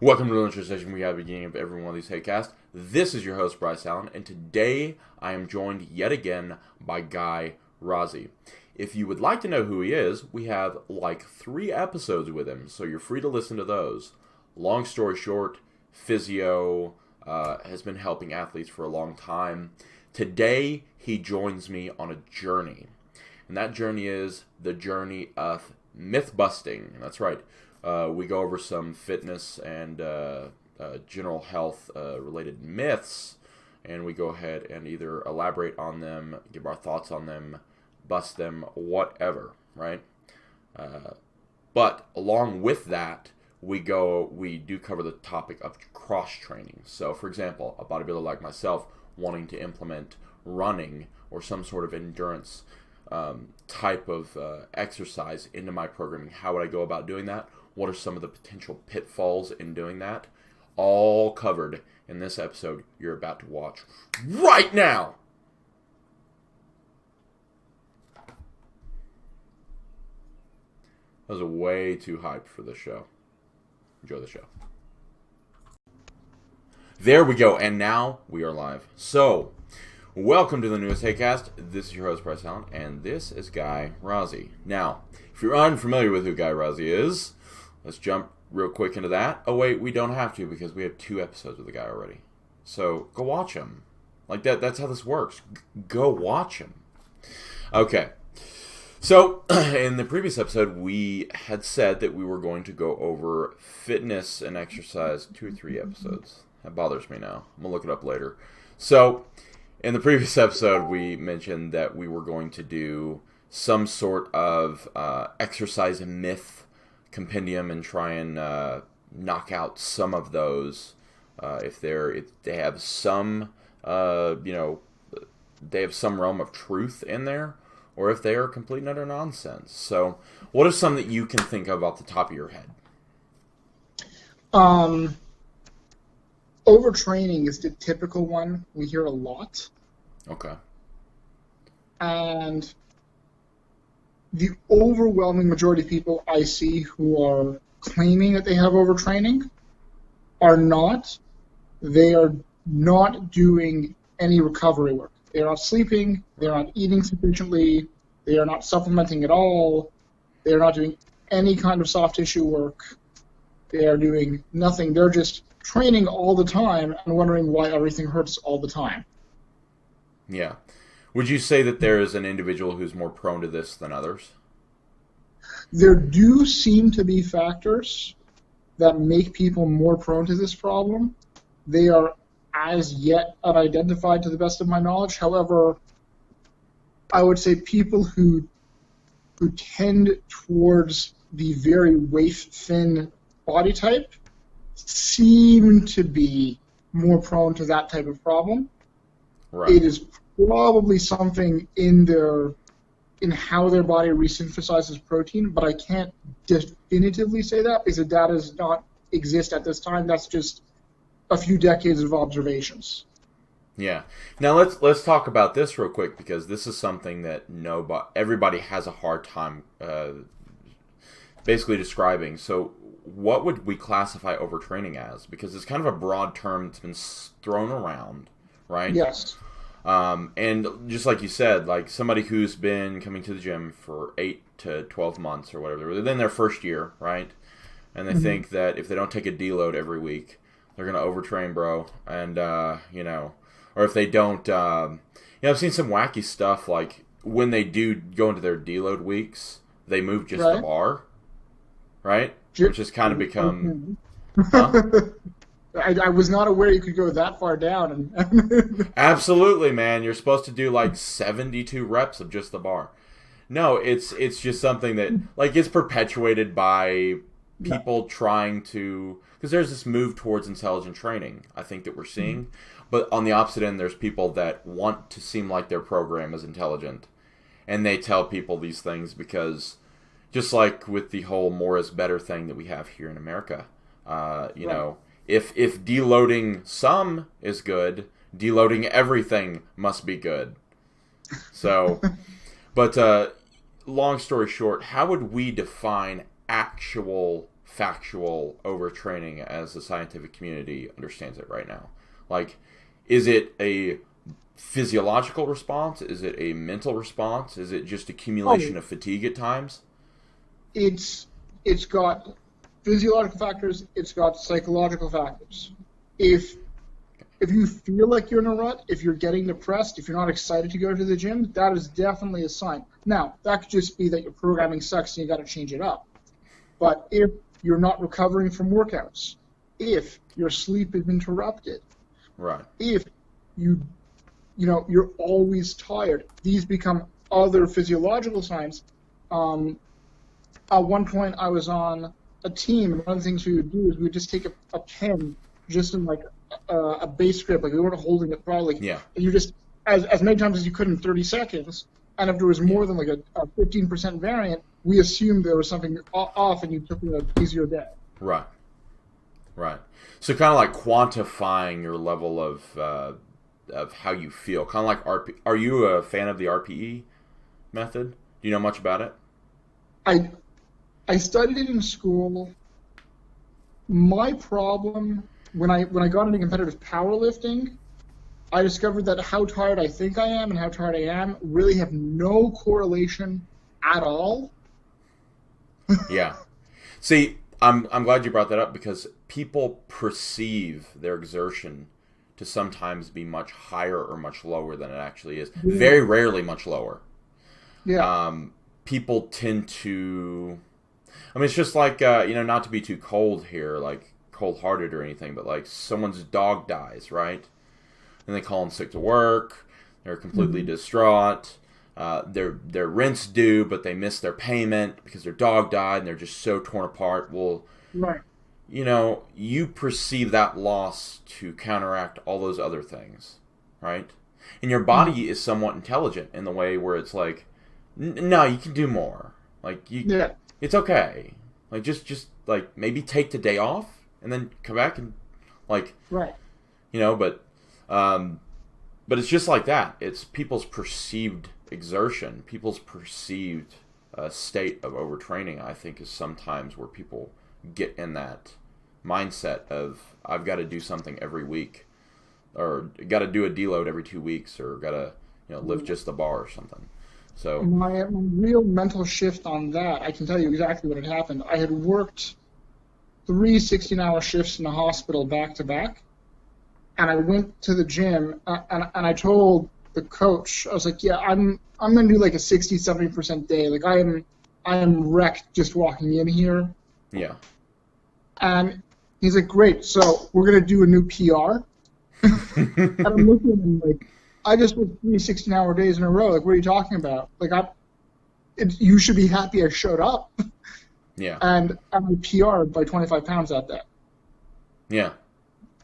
Welcome to the lecture session we have at the beginning of every one of these HATECAST. This is your host, Bryce Allen, and today I am joined yet again by GUY RAZY. If you would like to know who he is, we have like 3 episodes with him, so you're free to listen to those. Long story short, physio, has been helping athletes for a long time. Today, he joins me on a journey, and that journey is the journey of myth busting. That's right. We go over some fitness and general health related myths, and we go ahead and either elaborate on them, give our thoughts on them, bust them, whatever, right? But along with that, we do cover the topic of cross-training. So, for example, a bodybuilder like myself wanting to implement running or some sort of endurance type of exercise into my programming, how would I go about doing that? What are some of the potential pitfalls in doing that? All covered in this episode you're about to watch right now. That was way too hyped for this show. Enjoy the show. There we go, and now we are live. So, welcome to the newest HATECAST. This is your host, Bryce Allen, and this is GUY RAZY. Now, if you're unfamiliar with who GUY RAZY is, let's jump real quick into that. Oh, wait, we don't have to because we have 2 episodes with the guy already. So, go watch him. Like, that's how this works. Go watch him. Okay. So, in the previous episode, we had said that we were going to go over fitness and exercise 2 or 3 episodes. That bothers me now. I'm going to look it up later. So, in the previous episode, we mentioned that we were going to do some sort of exercise myth compendium and try and knock out some of those if they have some they have some realm of truth in there, or if they are complete and utter nonsense. So, what are some that you can think of off the top of your head? Overtraining is the typical one we hear a lot. Okay. And the overwhelming majority of people I see who are claiming that they have overtraining are not. They are not doing any recovery work. They are not sleeping. They are not eating sufficiently. They are not supplementing at all. They are not doing any kind of soft tissue work. They are doing nothing. They're just training all the time and wondering why everything hurts all the time. Yeah. Would you say that there is an individual who's more prone to this than others? There do seem to be factors that make people more prone to this problem. They are as yet unidentified to the best of my knowledge. However, I would say people who tend towards the very waif-thin body type seem to be more prone to that type of problem. Right. It is probably something in how their body resynthesizes protein, but I can't definitively say that because the data does not exist at this time. That's just a few decades of observations. Yeah. Now let's talk about this real quick because this is something that everybody has a hard time basically describing. So, what would we classify overtraining as? Because it's kind of a broad term that's been thrown around, right? Yes. And just like you said, like somebody who's been coming to the gym for 8 to 12 months or whatever, they're in their first year, right? And they think that if they don't take a deload every week, they're going to overtrain, bro. And, or if they don't, I've seen some wacky stuff like when they do go into their deload weeks, they move just the bar, right? Which has kind of become... Huh? I was not aware you could go that far down. Absolutely, man. You're supposed to do like 72 reps of just the bar. No, it's just something that like it's perpetuated by people trying to, because there's this move towards intelligent training, I think, that we're seeing. But on the opposite end, there's people that want to seem like their program is intelligent, and they tell people these things because, just like with the whole more is better thing that we have here in America, you know. If deloading some is good, deloading everything must be good. So, but long story short, how would we define actual factual overtraining as the scientific community understands it right now? Like, is it a physiological response? Is it a mental response? Is it just accumulation of fatigue at times? It's got physiological factors. It's got psychological factors. If you feel like you're in a rut, if you're getting depressed, if you're not excited to go to the gym, that is definitely a sign. Now, that could just be that your programming sucks and you got to change it up. But if you're not recovering from workouts, if your sleep is interrupted, right? If you're always tired, these become other physiological signs. At one point, I was on a team, and one of the things we would do is we would just take a pen, just in like a base grip, like we weren't holding it probably. Yeah. And you just, as many times as you could in 30 seconds, and if there was more than like a 15% variant, we assumed there was something off, and you took an easier day. Right. Right. So kind of like quantifying your level of how you feel. Kind of like RP. Are you a fan of the RPE method? Do you know much about it? I studied it in school. My problem when I got into competitive powerlifting, I discovered that how tired I think I am and how tired I am really have no correlation at all. Yeah. See, I'm glad you brought that up because people perceive their exertion to sometimes be much higher or much lower than it actually is. Yeah. Very rarely much lower. Yeah. People tend to, I mean, it's just like, not to be too cold here, like cold-hearted or anything, but like someone's dog dies, right? And they call in sick to work. They're completely distraught. Their rent's due, but they missed their payment because their dog died, and they're just so torn apart. Well, right. You perceive that loss to counteract all those other things, right? And your body is somewhat intelligent in the way where it's like, no, you can do more. Like it's okay. Like just like maybe take the day off and then come back and like right. But it's just like that. It's people's perceived exertion, people's perceived state of overtraining. I think is sometimes where people get in that mindset of I've got to do something every week, or got to do a deload every 2 weeks, or got to lift just the bar or something. So my real mental shift on that, I can tell you exactly what had happened. I had worked 3 16-hour shifts in a hospital back to back, and I went to the gym and I told the coach, I was like, yeah, I'm gonna do like a 60-70% day. Like I am wrecked just walking in here. Yeah. And he's like, great, so we're gonna do a new PR. And I'm looking at him like, I just worked 3 16-hour days in a row. Like, what are you talking about? Like, you should be happy I showed up. Yeah. And I PR'd by 25 pounds that day. Yeah.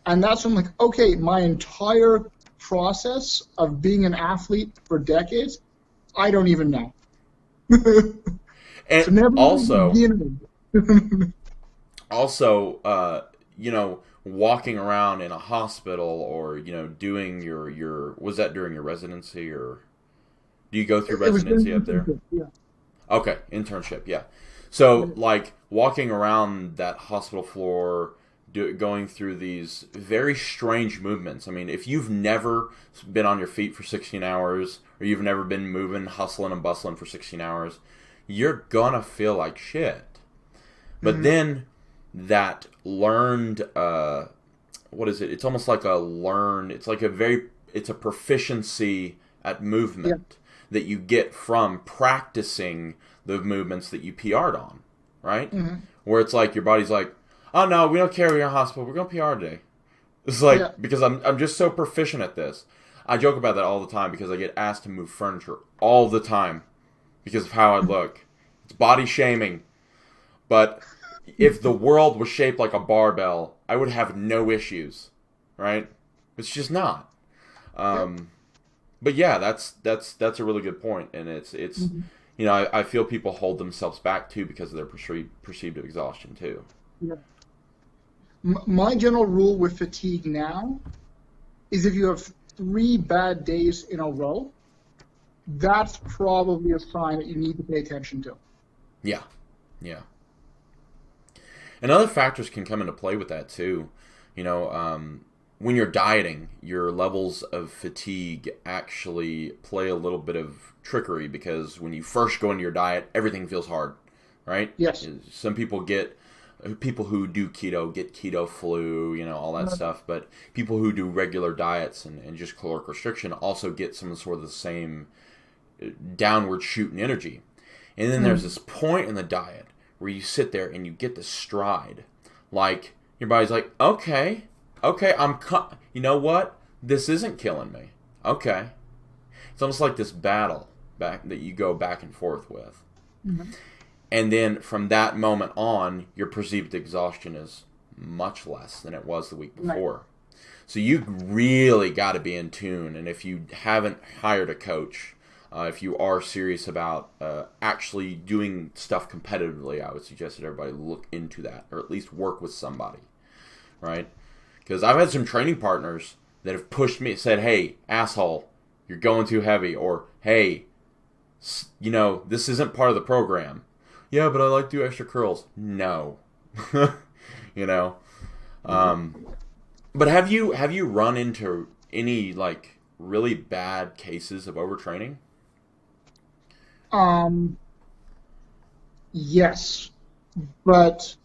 And that's when I'm like, okay, my entire process of being an athlete for decades, I don't even know. And also, walking around in a hospital or, doing your was that during your residency, or do you go through residency up there? Yeah. Okay, internship, yeah. So, like, walking around that hospital floor, going through these very strange movements. I mean, if you've never been on your feet for 16 hours, or you've never been moving, hustling and bustling for 16 hours, you're gonna feel like shit. But then that learned, what is it? It's almost like it's a proficiency at movement that you get from practicing the movements that you PR'd on, right? Where it's like your body's like, oh no, we don't care, we're in a hospital, we're going to PR today. It's like, because I'm just so proficient at this. I joke about that all the time because I get asked to move furniture all the time because of how I look. It's body shaming. But if the world was shaped like a barbell, I would have no issues, right? It's just not. But yeah, that's a really good point, and it's I feel people hold themselves back too because of their perceived exhaustion too. Yeah. My general rule with fatigue now is if you have 3 bad days in a row, that's probably a sign that you need to pay attention to. Yeah, yeah. And other factors can come into play with that too. You know, when you're dieting, your levels of fatigue actually play a little bit of trickery, because when you first go into your diet, everything feels hard, right? Yes. Some people who do keto get keto flu, you know, all that stuff. But people who do regular diets and just caloric restriction also get some sort of the same downward shooting energy. And then there's this point in the diet where you sit there and you get the stride. Like, your body's like, okay, you know what? This isn't killing me. Okay. It's almost like this battle that you go back and forth with. Mm-hmm. And then from that moment on, your perceived exhaustion is much less than it was the week before. Right. So you really got to be in tune. And if you haven't hired a coach, if you are serious about actually doing stuff competitively, I would suggest that everybody look into that, or at least work with somebody, right? Because I've had some training partners that have pushed me, said, hey, asshole, you're going too heavy, or hey, you know, this isn't part of the program. Yeah, but I like to do extra curls. No. You know? But have you run into any, like, really bad cases of overtraining? Yes, but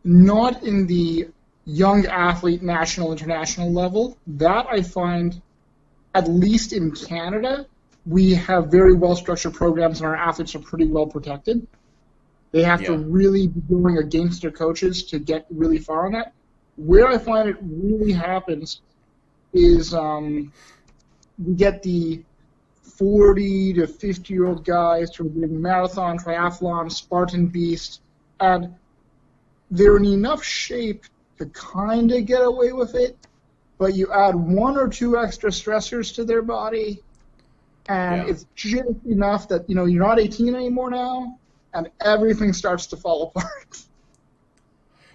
not in the young athlete national, international level. That I find, at least in Canada, we have very well-structured programs and our athletes are pretty well protected. They have to really be going against their coaches to get really far on that. Where I find it really happens is we get the 40 to 50-year-old guys who are doing marathon, triathlon, Spartan Beast, and they're in enough shape to kind of get away with it, but you add one or two extra stressors to their body, and it's just enough that, you know, you're not 18 anymore now, and everything starts to fall apart.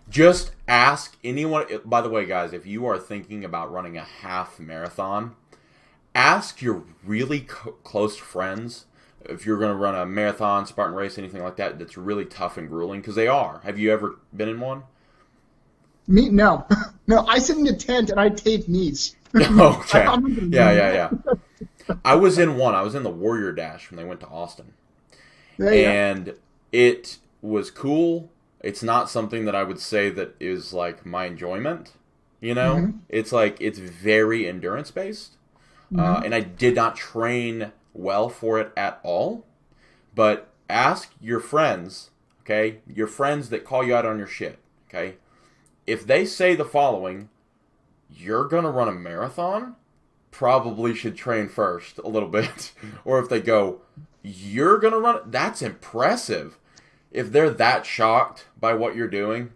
Just ask anyone. By the way, guys, if you are thinking about running a half marathon, ask your really close friends if you're going to run a marathon, Spartan race, anything like that that's really tough and grueling, because they are. Have you ever been in one? Me? No. No, I sit in a tent and I tape knees. Okay. Yeah. I was in one. I was in the Warrior Dash when they went to Austin. And it was cool. It's not something that I would say that is like my enjoyment, you know? Mm-hmm. It's like, it's very endurance based. Mm-hmm. And I did not train well for it at all. But ask your friends, okay? Your friends that call you out on your shit, okay? If they say the following, you're going to run a marathon, probably should train first a little bit. Or if they go, you're going to run it, that's impressive. If they're that shocked by what you're doing,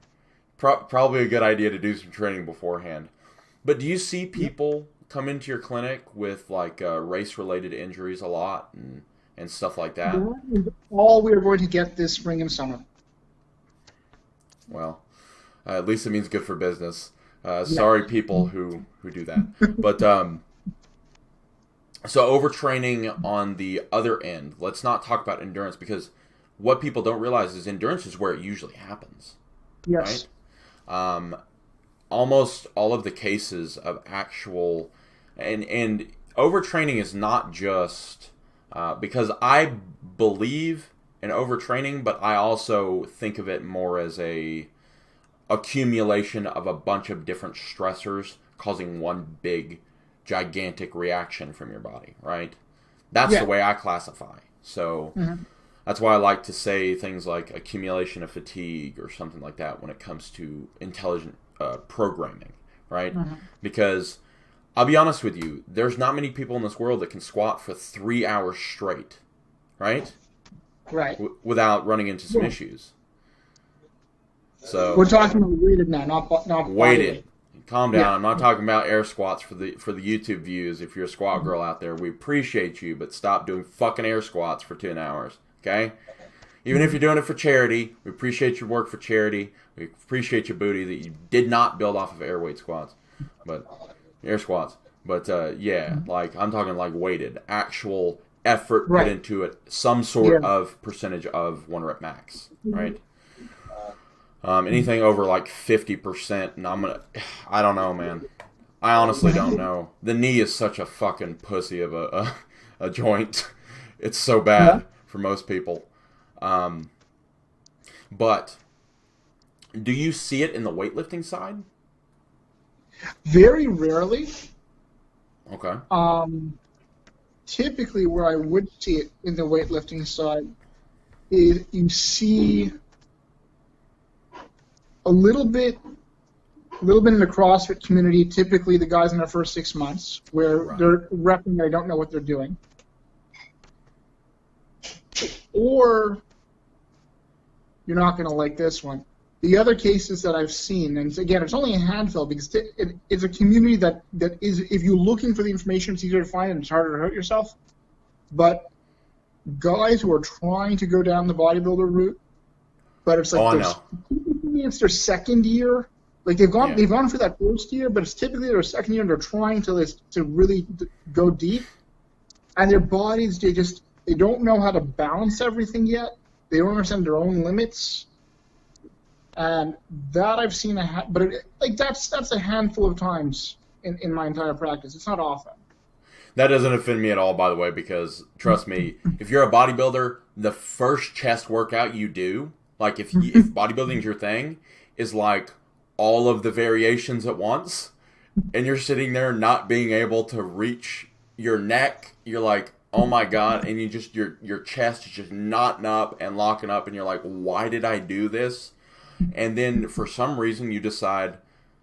probably a good idea to do some training beforehand. But do you see people come into your clinic with like race-related injuries a lot and stuff like that? That is all we are going to get this spring and summer. Well, at least it means good for business. Sorry, people who do that. But so overtraining on the other end. Let's not talk about endurance, because what people don't realize is endurance is where it usually happens. Yes. Right? Almost all of the cases of actual and overtraining is not just because I believe in overtraining, but I also think of it more as a accumulation of a bunch of different stressors causing one big gigantic reaction from your body, right? That's the way I classify. So that's why I like to say things like accumulation of fatigue or something like that when it comes to intelligent programming, right? Because I'll be honest with you, there's not many people in this world that can squat for 3 hours straight, right? Right. Without running into some issues. So we're talking about weighted now, not weighted. Calm down. I'm not talking about air squats for the YouTube views. If you're a squat girl out there, we appreciate you, but stop doing fucking air squats for 10 hours, okay? Even if you're doing it for charity, we appreciate your work for charity. We appreciate your booty that you did not build off of air weight squats, but air squats. But like I'm talking like weighted, actual effort put into it, some sort of percentage of 1 rep max, right? Anything over like 50%, and I don't know, man. I honestly don't know. The knee is such a fucking pussy of a joint. It's so bad for most people. But do you see it in the weightlifting side? Very rarely. Okay. Typically, where I would see it in the weightlifting side is you see a little bit in the CrossFit community. Typically, the guys in their first 6 months, where they're repping, they don't know what they're doing, or you're not going to like this one. The other cases that I've seen, and again, it's only a handful because it's a community that is, if you're looking for the information, it's easier to find and it's harder to hurt yourself. But guys who are trying to go down the bodybuilder route, but it's like it's their second year. Like they've gone through that first year, but it's typically their second year, and they're trying to really go deep. And their bodies, they don't know how to balance everything yet. They don't understand their own limits. And that I've seen that's a handful of times in my entire practice. It's not often. That doesn't offend me at all, by the way, because trust me, if you're a bodybuilder, the first chest workout you do, like if bodybuilding is your thing, is like all of the variations at once, and you're sitting there not being able to reach your neck. You're like, oh my god, and your chest is just knotting up and locking up, and you're like, why did I do this? And then for some reason you decide,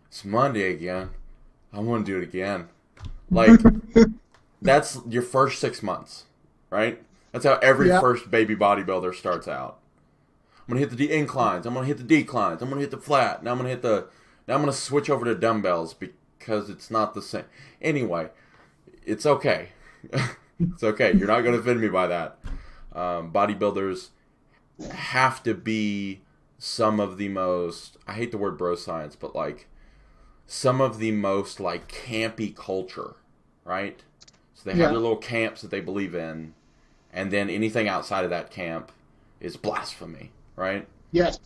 it's Monday again, I want to do it again. Like, that's your first 6 months, right? That's how every first baby bodybuilder starts out. I'm going to hit the inclines, I'm going to hit the declines, I'm going to hit the flat, now I'm going to switch over to dumbbells because it's not the same. Anyway, it's okay. It's okay. You're not going to offend me by that. Bodybuilders have to be some of the most, I hate the word bro science, but like some of the most like campy culture, right? So they have their little camps that they believe in, and then anything outside of that camp is blasphemy, right? Yes.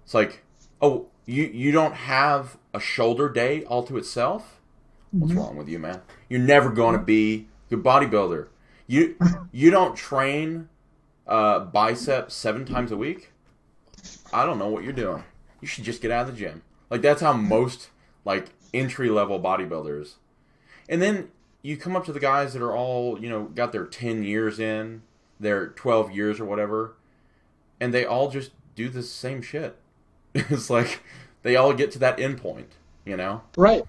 It's like, oh, you don't have a shoulder day all to itself? What's wrong with you, man? You're never going to be a good bodybuilder. You don't train biceps 7 times a week? I don't know what you're doing. You should just get out of the gym. Like, that's how most, like, entry-level bodybuilders. And then you come up to the guys that are all, got their 10 years in, their 12 years or whatever, and they all just do the same shit. It's like, they all get to that end point, Right.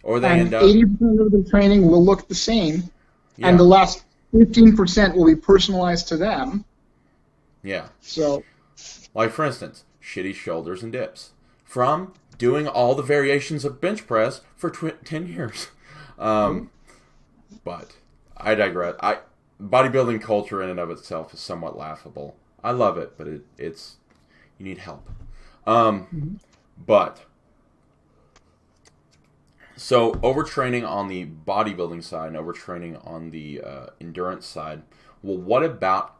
Or they end up... 80% of the training will look the same, and the last 15% will be personalized to them. Yeah. So... Like, for instance, shitty shoulders and dips. From doing all the variations of bench press for 10 years. But I digress. Bodybuilding culture in and of itself is somewhat laughable. I love it, but it's you need help. But, so overtraining on the bodybuilding side and overtraining on the endurance side. Well, what about...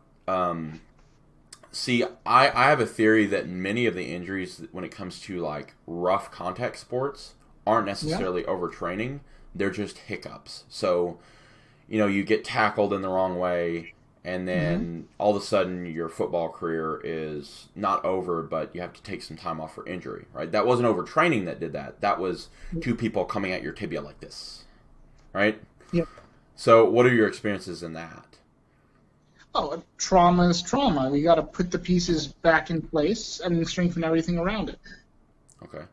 See, I have a theory that many of the injuries when it comes to like rough contact sports aren't necessarily overtraining. They're just hiccups. So, you get tackled in the wrong way, and then all of a sudden your football career is not over, but you have to take some time off for injury, right? That wasn't overtraining that did that. That was 2 people coming at your tibia like this, right? Yep. So what are your experiences in that? Oh, trauma is trauma. We got to put the pieces back in place and strengthen everything around it. Okay.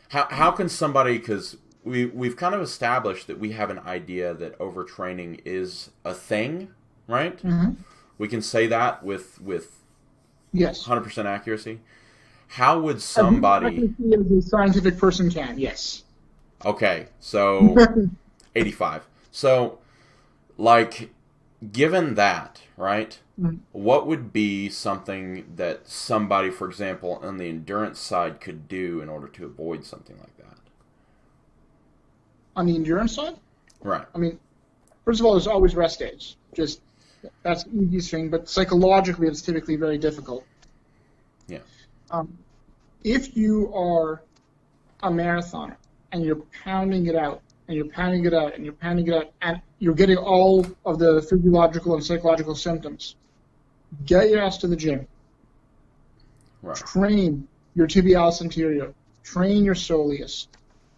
How can somebody, because we've kind of established that we have an idea that overtraining is a thing, right? Mm-hmm. We can say that with yes 100% accuracy. How would somebody... As a scientific person can, yes. Okay, so 85. So, like... Given that, right, what would be something that somebody, for example, on the endurance side could do in order to avoid something like that? On the endurance side? Right. I mean, first of all, there's always rest days. That's the easiest thing, but psychologically it's typically very difficult. Yeah. if you are a marathoner and you're pounding it out, and you're pounding it out, and you're pounding it out, and you're getting all of the physiological and psychological symptoms, get your ass to the gym. Right. Train your tibialis anterior. Train your soleus.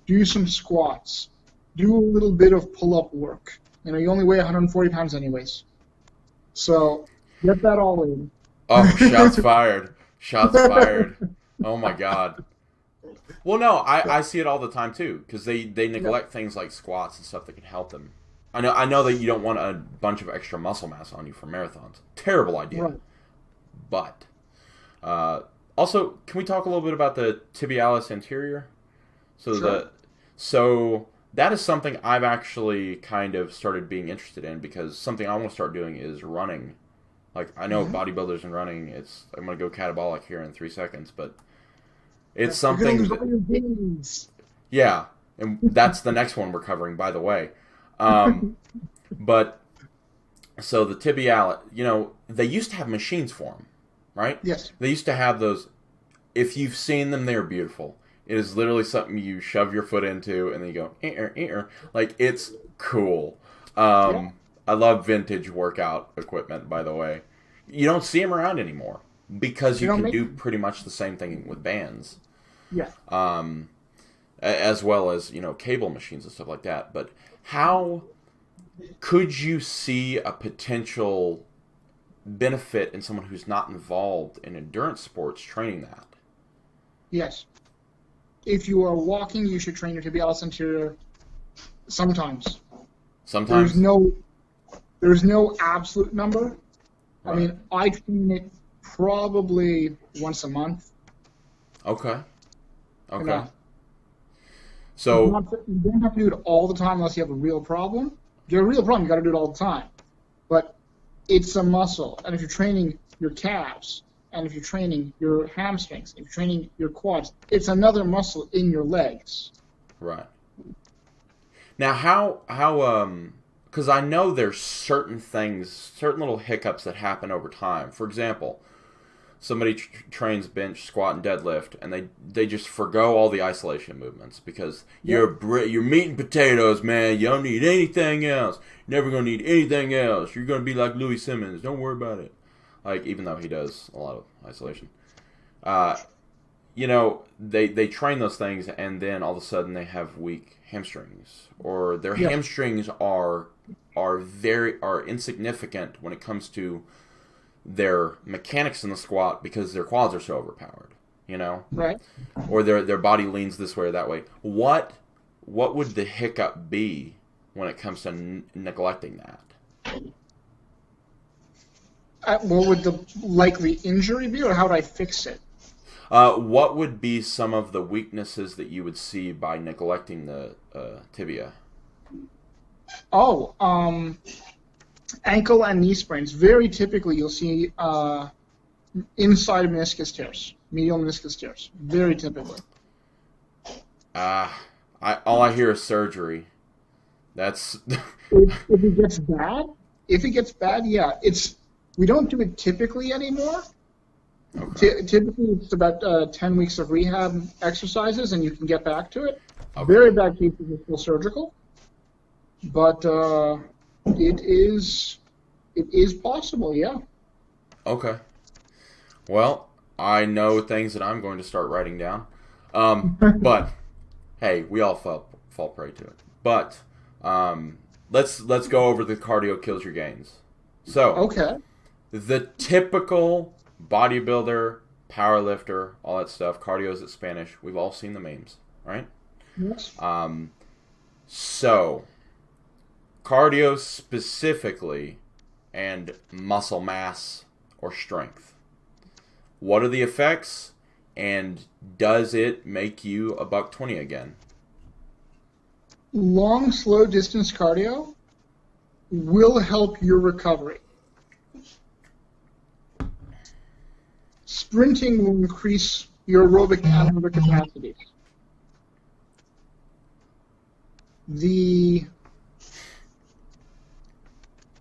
Do some squats. Do a little bit of pull-up work. You know, you only weigh 140 pounds anyways. So get that all in. Oh, shots fired. Shots fired. Oh, my God. Well, no, I see it all the time, too, because they neglect things like squats and stuff that can help them. I know that you don't want a bunch of extra muscle mass on you for marathons. Terrible idea. Right. But, also, can we talk a little bit about the tibialis anterior? Sure. So that is something I've actually kind of started being interested in, because something I want to start doing is running. Like, I know bodybuilders and running, I'm going to go catabolic here in 3 seconds, but it's something that, yeah, and that's the next one we're covering, by the way. But, so the tibialis, you know, they used to have machines for them, right? Yes. They used to have those. If you've seen them, they're beautiful. It is literally something you shove your foot into, and then you go, like, it's cool. Yeah. I love vintage workout equipment, by the way. You don't see them around anymore, because you can do pretty much the same thing with bands. Yeah. As well as, you know, cable machines and stuff like that. But how could you see a potential benefit in someone who's not involved in endurance sports training that? Yes. If you are walking, you should train your tibialis anterior sometimes. Sometimes? There's no absolute number. Right. I mean, I train it probably once a month. Okay. Okay. You know, So you don't have to do it all the time unless you have a real problem. If you have a real problem, you got to do it all the time. But it's a muscle, and if you're training your calves, and if you're training your hamstrings, if you're training your quads, it's another muscle in your legs. right. Now, how because I know there's certain things, certain little hiccups that happen over time. For example, somebody trains bench, squat, and deadlift, and they just forgo all the isolation movements because you're meat and potatoes, man. You don't need anything else. You're never going to need anything else. You're going to be like Louis Simmons. Don't worry about it. Like, even though he does a lot of isolation. You know, they train those things, and then all of a sudden they have weak hamstrings, or their hamstrings are insignificant when it comes to their mechanics in the squat because their quads are so overpowered, you know? Right. Or their body leans this way or that way. What would the hiccup be when it comes to neglecting that? What would the likely injury be, or how would I fix it? What would be some of the weaknesses that you would see by neglecting the tibia? Oh, ankle and knee sprains. Very typically, you'll see inside meniscus tears, medial meniscus tears. Very typically. All I hear is surgery. That's if it gets bad, yeah. We don't do it typically anymore. Okay. Typically, it's about 10 weeks of rehab exercises, and you can get back to it. Okay. Very bad cases are still surgical, but it is possible, yeah. Okay. Well, I know things that I'm going to start writing down. But hey, we all fall prey to it. But let's go over the cardio kills your gains. So Okay. the typical bodybuilder, powerlifter, all that stuff, cardio is Spanish. We've all seen the memes, right? Yes. So cardio specifically and muscle mass or strength. What are the effects, and does it make you a $120 again? Long, slow distance cardio will help your recovery. Sprinting will increase your aerobic and anaerobic capacities.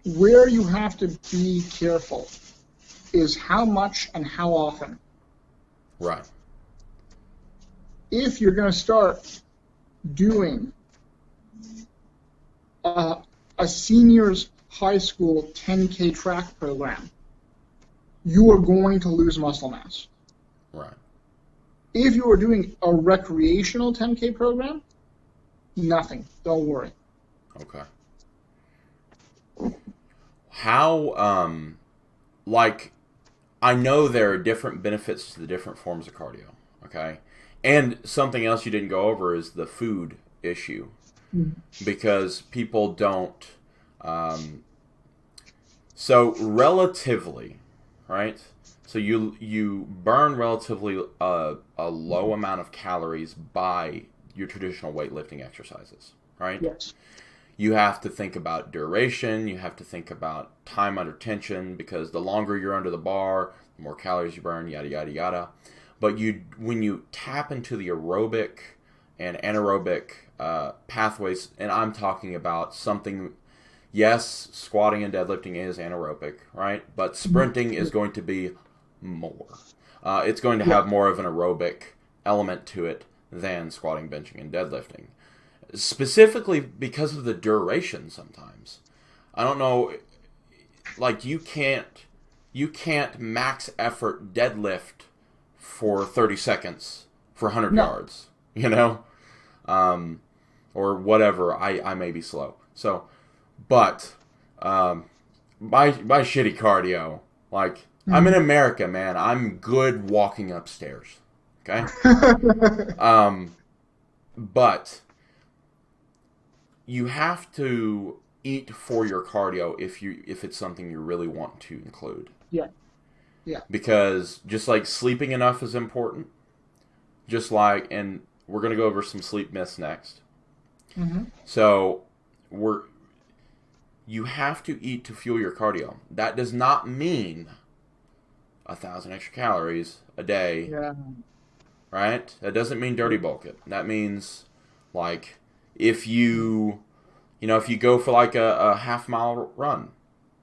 Where you have to be careful is how much and how often. Right. if you're going to start doing a senior's high school 10K track program, you are going to lose muscle mass. Right. If you are doing a recreational 10K program, nothing. Don't worry. Okay. How, like, I know there are different benefits to the different forms of cardio, okay? And something else you didn't go over is the food issue. Because people don't, so relatively, right? So you burn relatively a low amount of calories by your traditional weightlifting exercises, right? Yes. You have to think about duration. You have to think about time under tension, because the longer you're under the bar, the more calories you burn, yada, yada, yada. But when you tap into the aerobic and anaerobic pathways, and I'm talking about something, yes, squatting and deadlifting is anaerobic, right? But sprinting is going to be more. It's going to have more of an aerobic element to it than squatting, benching, and deadlifting. Specifically because of the duration sometimes. I don't know, like you can't max effort deadlift for 30 seconds for 100 yards, you know? Or whatever, I may be slow. So, but my shitty cardio, like, I'm in America, man. I'm good walking upstairs, okay? But you have to eat for your cardio if it's something you really want to include. Yeah. Yeah. Because just like sleeping enough is important, just like, and we're going to go over some sleep myths next. So you have to eat to fuel your cardio. That does not mean 1,000 extra calories a day. Yeah. Right? That doesn't mean dirty bulk it. That means, like, if you go for like a half-mile run,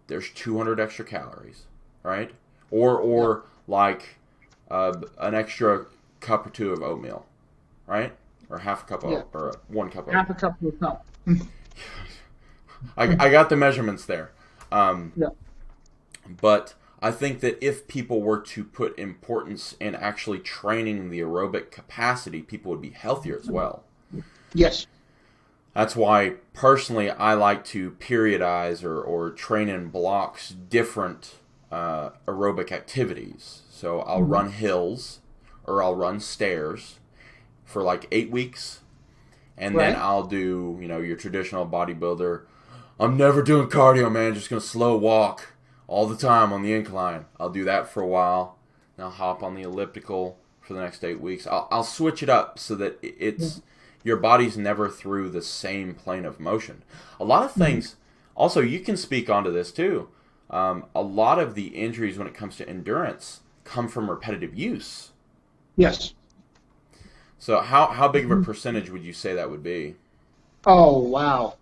there's 200 extra calories, right? Or like an extra cup or two of oatmeal, right? Or half a cup of, or 1 cup of half a cup to a cup. I got the measurements there. But I think that if people were to put importance in actually training the aerobic capacity, people would be healthier as well. Yes. That's why, personally, I like to periodize or train in blocks different aerobic activities. So I'll run hills or I'll run stairs for like 8 weeks. And then I'll do, your traditional bodybuilder. I'm never doing cardio, man. Just going to slow walk all the time on the incline. I'll do that for a while. Then I'll hop on the elliptical for the next 8 weeks. I'll switch it up so that it's your body's never through the same plane of motion. A lot of things, also you can speak onto this too. A lot of the injuries when it comes to endurance come from repetitive use. Yes. So how big of a percentage would you say that would be? Oh, wow.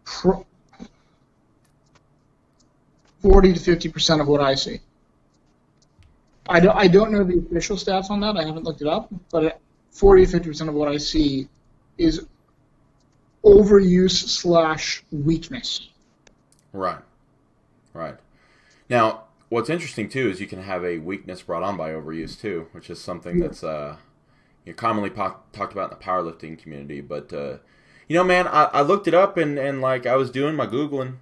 40 to 50% of what I see. I don't know the official stats on that. I haven't looked it up, but 40 to 50% of what I see is overuse / weakness. Right. Now, what's interesting too is you can have a weakness brought on by overuse too, which is something that's commonly talked about in the powerlifting community. But man, I looked it up and like I was doing my Googling,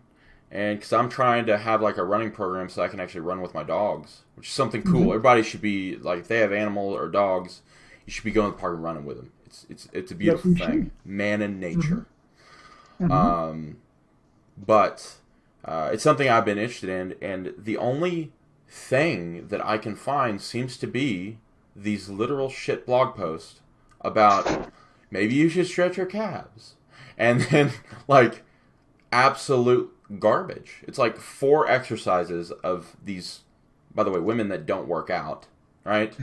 and because I'm trying to have like a running program so I can actually run with my dogs, which is something cool. Everybody should be like, if they have animals or dogs, you should be going to the park and running with them. It's a beautiful thing, man in nature. But it's something I've been interested in, and the only thing that I can find seems to be these literal shit blog posts about maybe you should stretch your calves, and then like absolute garbage. It's like 4 exercises of these, by the way, women that don't work out, right?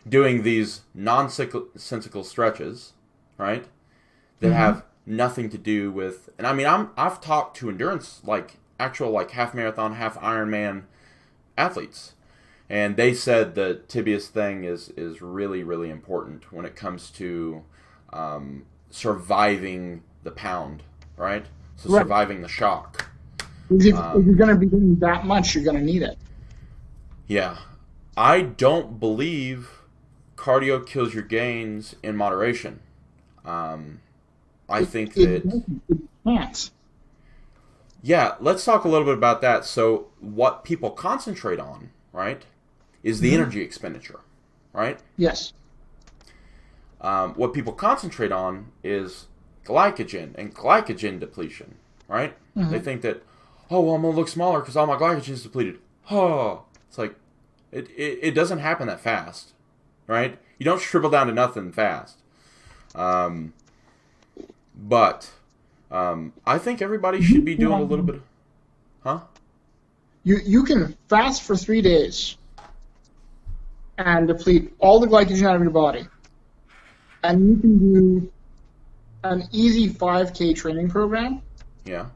Doing these nonsensical stretches, right? That have nothing to do with, and I mean, I've talked to endurance, like actual like half marathon, half Ironman athletes, And they said the tibialis thing is really, really important when it comes to surviving the pound, right? So Right. surviving the shock. If you're going to be doing that much, you're going to need it. Yeah. I don't believe cardio kills your gains in moderation. I think that... It can't. Yeah, let's talk a little bit about that. So what people concentrate on, right, is the energy expenditure, right? Yes. What people concentrate on is glycogen and glycogen depletion, right? They think that, oh, well, I'm going to look smaller because all my glycogen is depleted. Oh, it's like, it doesn't happen that fast, right? You don't shrivel down to nothing fast. But I think everybody should be doing a little bit of... Huh? You can fast for 3 days and deplete all the glycogen out of your body. And you can do an easy 5K training program. Yeah.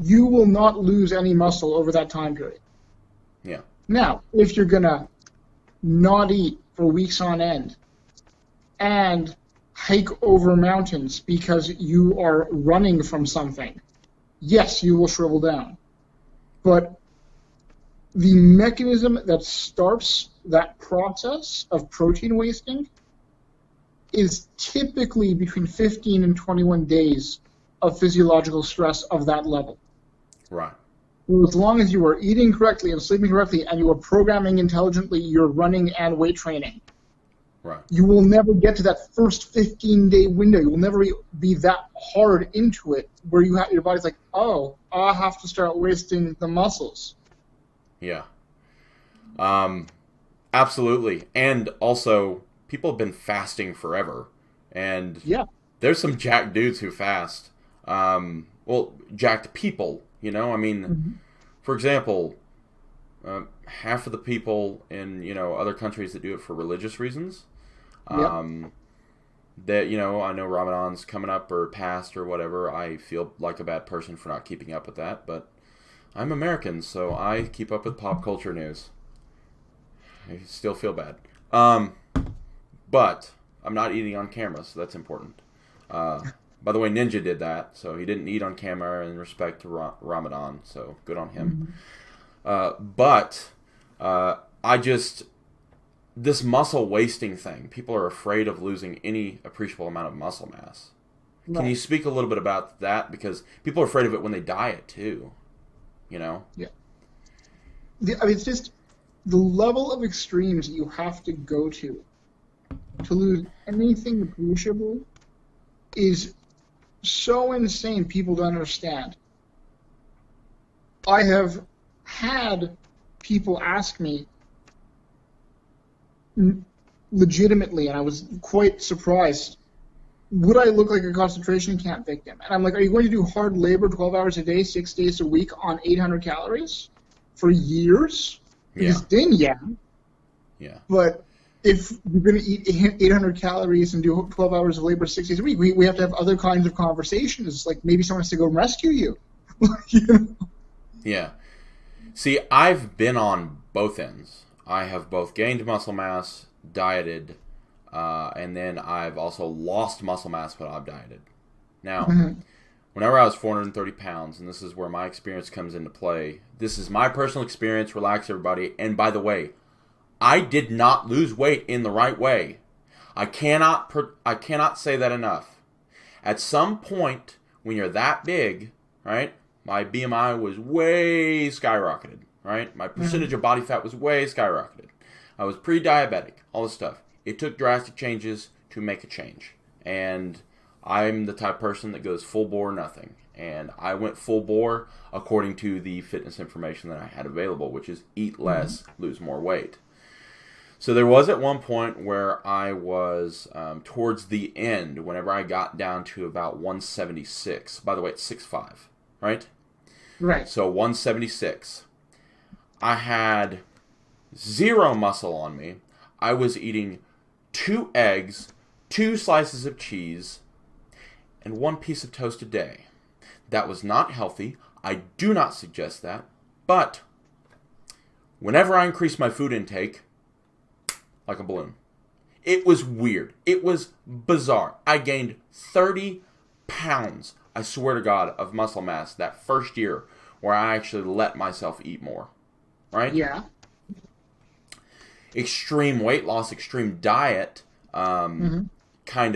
You will not lose any muscle over that time period. Yeah. Now, if you're going to not eat for weeks on end and hike over mountains because you are running from something, yes, you will shrivel down. But the mechanism that starts that process of protein wasting is typically between 15 and 21 days of physiological stress of that level. Right. So as long as you are eating correctly and sleeping correctly and you are programming intelligently your running and weight training, right, you will never get to that first 15-day window. You will never be that hard into it where you have, your body's like, oh, I have to start wasting the muscles. Yeah. Absolutely. And also, people have been fasting forever. And yeah, there's some jacked dudes who fast. Well, jacked people, you know? I mean, for example, half of the people in, you know, other countries that do it for religious reasons, that, you know, I know Ramadan's coming up or past or whatever. I feel like a bad person for not keeping up with that, but I'm American, so I keep up with pop culture news. I still feel bad. But I'm not eating on camera, so that's important. By the way, Ninja did that, so he didn't eat on camera in respect to Ramadan, so good on him. But I just... This muscle wasting thing, people are afraid of losing any appreciable amount of muscle mass. Right. Can you speak a little bit about that? Because people are afraid of it when they diet, too. You know? Yeah. I mean, it's just the level of extremes you have to go to lose anything appreciable is so insane people don't understand. I have had people ask me legitimately, and I was quite surprised, would I look like a concentration camp victim? And I'm like, are you going to do hard labor 12 hours a day, 6 days a week on 800 calories for years? Because then, yeah. But if you're going to eat 800 calories and do 12 hours of labor 6 days a week, we have to have other kinds of conversations. Like maybe someone has to go rescue you. You know? Yeah. See, I've been on both ends. I have both gained muscle mass, dieted, and then I've also lost muscle mass when I've dieted. Now, whenever I was 430 pounds, and this is where my experience comes into play, this is my personal experience, relax everybody, and by the way, I did not lose weight in the right way. I cannot say that enough. At some point, when you're that big, right, my BMI was way skyrocketed. Right? My percentage of body fat was way skyrocketed. I was pre-diabetic, all this stuff. It took drastic changes to make a change. And I'm the type of person that goes full bore nothing. And I went full bore according to the fitness information that I had available, which is eat less, lose more weight. So there was at one point where I was towards the end, whenever I got down to about 176. By the way, it's 6'5", right? Right. So 176. I had zero muscle on me. I was eating 2 eggs, 2 slices of cheese, and 1 piece of toast a day. That was not healthy. I do not suggest that. But whenever I increased my food intake, like a balloon. It was weird. It was bizarre. I gained 30 pounds, I swear to God, of muscle mass that first year where I actually let myself eat more. Right? Yeah. Extreme weight loss, extreme diet, kind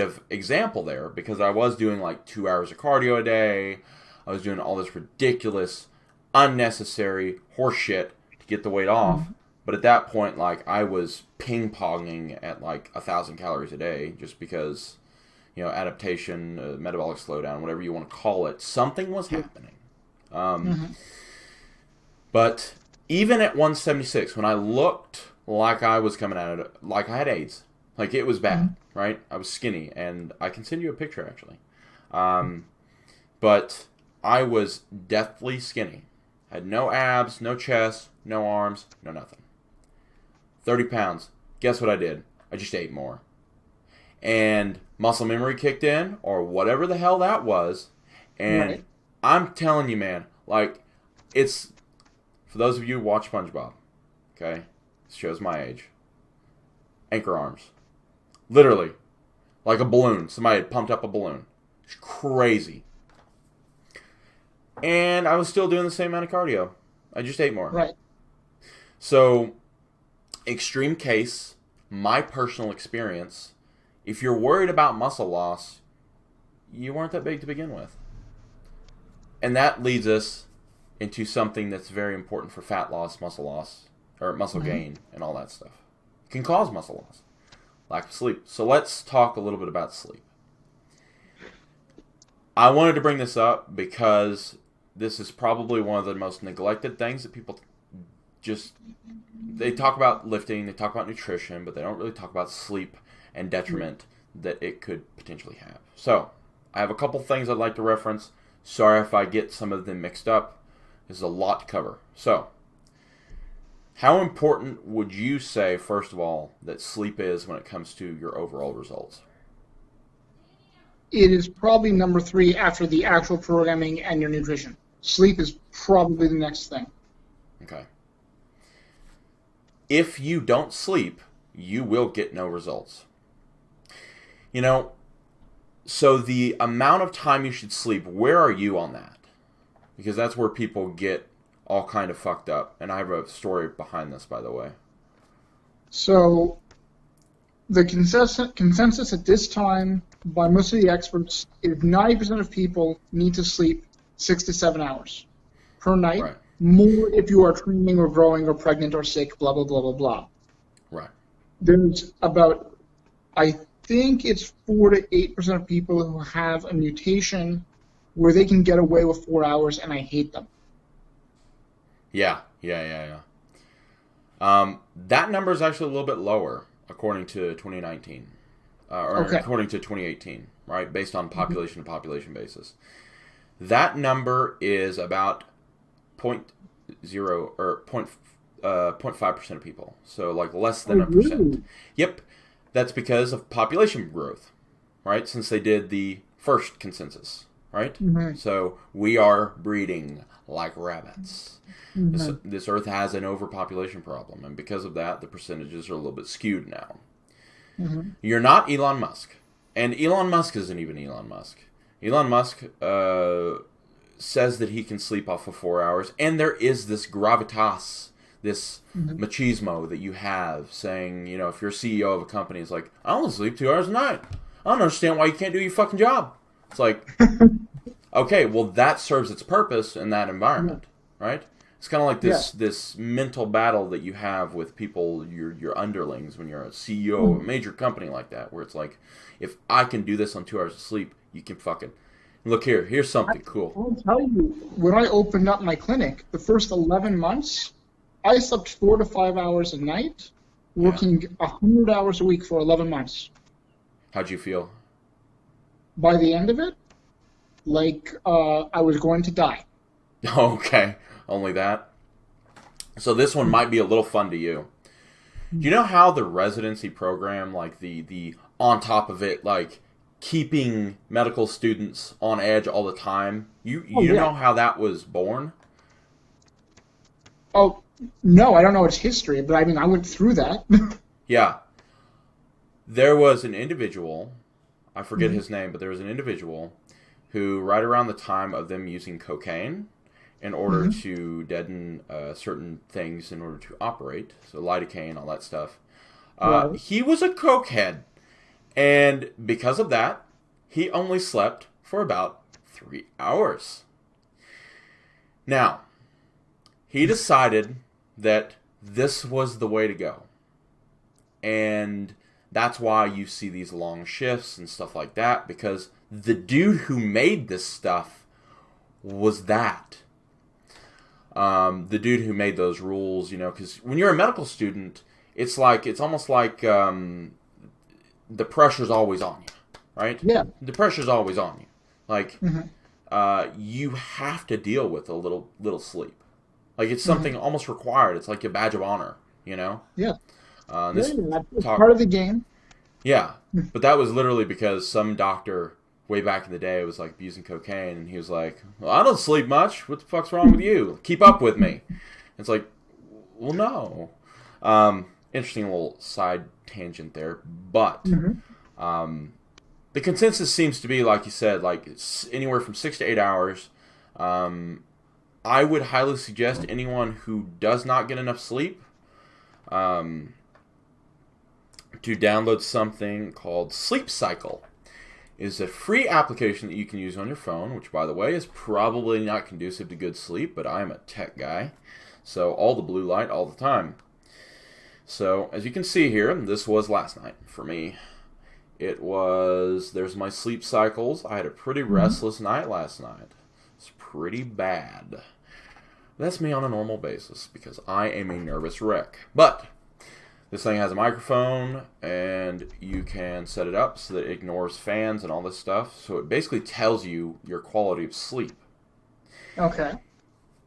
of example there, because I was doing like 2 hours of cardio a day. I was doing all this ridiculous, unnecessary horse shit to get the weight off. But at that point, like, I was ping-ponging at like 1,000 calories a day just because, you know, adaptation, metabolic slowdown, whatever you want to call it, something was happening. But even at 176, when I looked like I was coming at it, like I had AIDS, like it was bad, right? I was skinny, and I can send you a picture, actually. But I was deathly skinny. Had no abs, no chest, no arms, no nothing. 30 pounds. Guess what I did? I just ate more. And muscle memory kicked in, or whatever the hell that was. And I'm telling you, man, like, it's, for those of you who watch SpongeBob, okay, this shows my age. Anchor arms. Literally. Like a balloon. Somebody had pumped up a balloon. It's crazy. And I was still doing the same amount of cardio. I just ate more. Right. So, extreme case, my personal experience, if you're worried about muscle loss, you weren't that big to begin with. And that leads us into something that's very important for fat loss, or muscle gain, and all that stuff. It can cause muscle loss. Lack of sleep. So let's talk a little bit about sleep. I wanted to bring this up because this is probably one of the most neglected things that people just, they talk about lifting, they talk about nutrition, but they don't really talk about sleep and detriment that it could potentially have. So, I have a couple things I'd like to reference. Sorry if I get some of them mixed up. There's a lot to cover. So, how important would you say, first of all, that sleep is when it comes to your overall results? It is probably number 3 after the actual programming and your nutrition. Sleep is probably the next thing. Okay. If you don't sleep, you will get no results. You know, so the amount of time you should sleep, where are you on that? Because that's where people get all kind of fucked up. And I have a story behind this, by the way. So, the consensus at this time by most of the experts is 90% of people need to sleep 6 to 7 hours per night. Right. More if you are training or growing or pregnant or sick, blah, blah, blah, blah, blah. Right. There's about, I think it's 4 to 8% of people who have a mutation where they can get away with 4 hours, and I hate them. Yeah. That number is actually a little bit lower, according to 2019. According to 2018, right? Based on population to population basis. That number is about 0.0 or 0.5% of people. So like less than 1%. Really? Yep. That's because of population growth, right? Since they did the first consensus, right? So we are breeding like rabbits. This earth has an overpopulation problem, and because of that, the percentages are a little bit skewed now. You're not Elon Musk. And Elon Musk isn't even Elon Musk. Elon Musk says that he can sleep off of 4 hours, and there is this gravitas, this machismo that you have saying, you know, if you're CEO of a company, it's like, I only sleep 2 hours a night. I don't understand why you can't do your fucking job. It's like, okay, well, that serves its purpose in that environment, right? It's kind of like this mental battle that you have with people, your underlings, when you're a CEO of a major company like that, where it's like, if I can do this on 2 hours of sleep, you can fucking... Look here, here's something cool. I'll tell you, when I opened up my clinic, the first 11 months, I slept 4 to 5 hours a night, working 100 hours a week for 11 months. How'd you feel? By the end of it, like I was going to die. Okay, only that. So this one might be a little fun to you. Do you know how the residency program, like the on top of it, like keeping medical students on edge all the time, you know how that was born? Oh, No, I don't know its history, but I mean, I went through that. Yeah. There was an individual, I forget Mhm. his name, but there was an individual who, right around the time of them using cocaine in order Mhm. to deaden certain things in order to operate, so lidocaine, all that stuff, Right. he was a cokehead. And because of that, he only slept for about 3 hours. Now, he decided that this was the way to go. And that's why you see these long shifts and stuff like that, because the dude who made this stuff was that. The dude who made those rules, because when you're a medical student, it's almost like the pressure's always on you, right? Yeah. The pressure's always on you. Like, Mhm. you have to deal with a little sleep. Like, it's Mhm. something almost required. It's like a badge of honor, you know? Yeah. Yeah, This that's talk, part of the game. yeah. But that was literally because some doctor way back in the day was like abusing cocaine, and he was like, "Well, I don't sleep much. What the fuck's wrong with you? Keep up with me." It's like, well, no. Interesting little side tangent there, but Mhm. um, the consensus seems to be, like you said, like it's anywhere from 6 to 8 hours. Um, I would highly suggest anyone who does not get enough sleep um, to download something called Sleep Cycle. It is a free application that you can use on your phone, which, by the way, is probably not conducive to good sleep, but I'm a tech guy, so all the blue light all the time. So, as you can see here, this was last night for me. There's my sleep cycles. I had a pretty Mhm. restless night last night. It's pretty bad. That's me on a normal basis because I am a nervous wreck. But this thing has a microphone, and you can set it up so that it ignores fans and all this stuff. So it basically tells you your quality of sleep. Okay.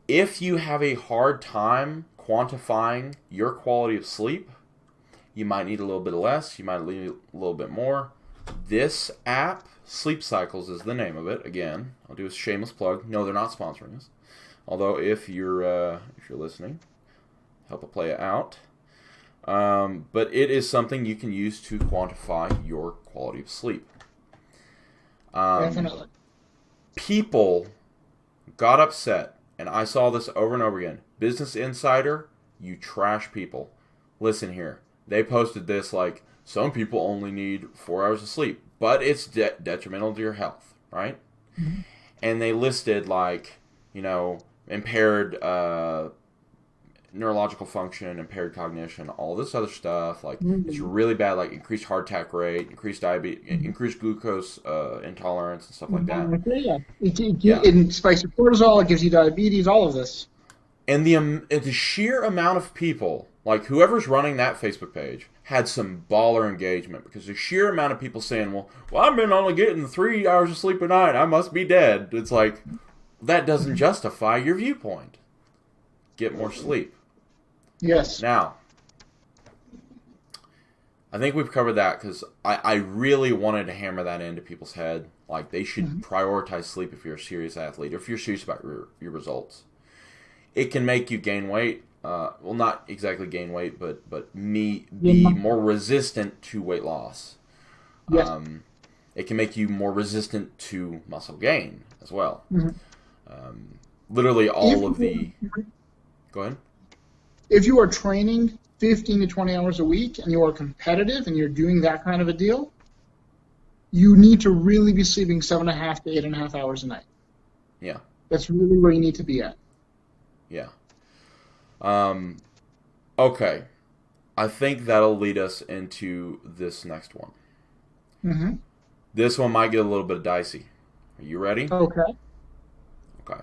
If you have a hard time quantifying your quality of sleep, you might need a little bit less, you might need a little bit more. This app, Sleep Cycles is the name of it. Again, I'll do a shameless plug. No, they're not sponsoring us. Although if you're listening, help it play it out. But it is something you can use to quantify your quality of sleep. Definitely. People got upset, and I saw this over and over again. Business Insider, you trash people. Listen here. They posted this like, some people only need 4 hours of sleep, but it's detrimental to your health, right? Mhm. And they listed like, impaired neurological function, impaired cognition, all this other stuff. Like, it's Mhm. really bad, like increased heart attack rate, increased diabetes, Mhm. increased glucose intolerance, and stuff like that. Yeah. Yeah, It spikes your cortisol. It gives you diabetes. All of this. and the sheer amount of people, like whoever's running that Facebook page, had some baller engagement because the sheer amount of people saying, "Well, I've been only getting 3 hours of sleep a night. I must be dead." It's like that doesn't justify your viewpoint. Get more sleep. Yes. Now, I think we've covered that because I really wanted to hammer that into people's head. Like, they should Mhm. prioritize sleep if you're a serious athlete or if you're serious about your results. It can make you gain weight. Well, not exactly gain weight, but Yeah. be more resistant to weight loss. Yes. It can make you more resistant to muscle gain as well. Mhm. Literally If all of the... Go ahead. if you are training 15 to 20 hours a week and you are competitive and you're doing that kind of a deal, you need to really be sleeping 7.5 to 8.5 hours a night. Yeah. That's really where you need to be at. Yeah. Okay. I think that'll lead us into this next one. Mm-hmm. This one might get a little bit dicey. Are you ready? Okay. Okay.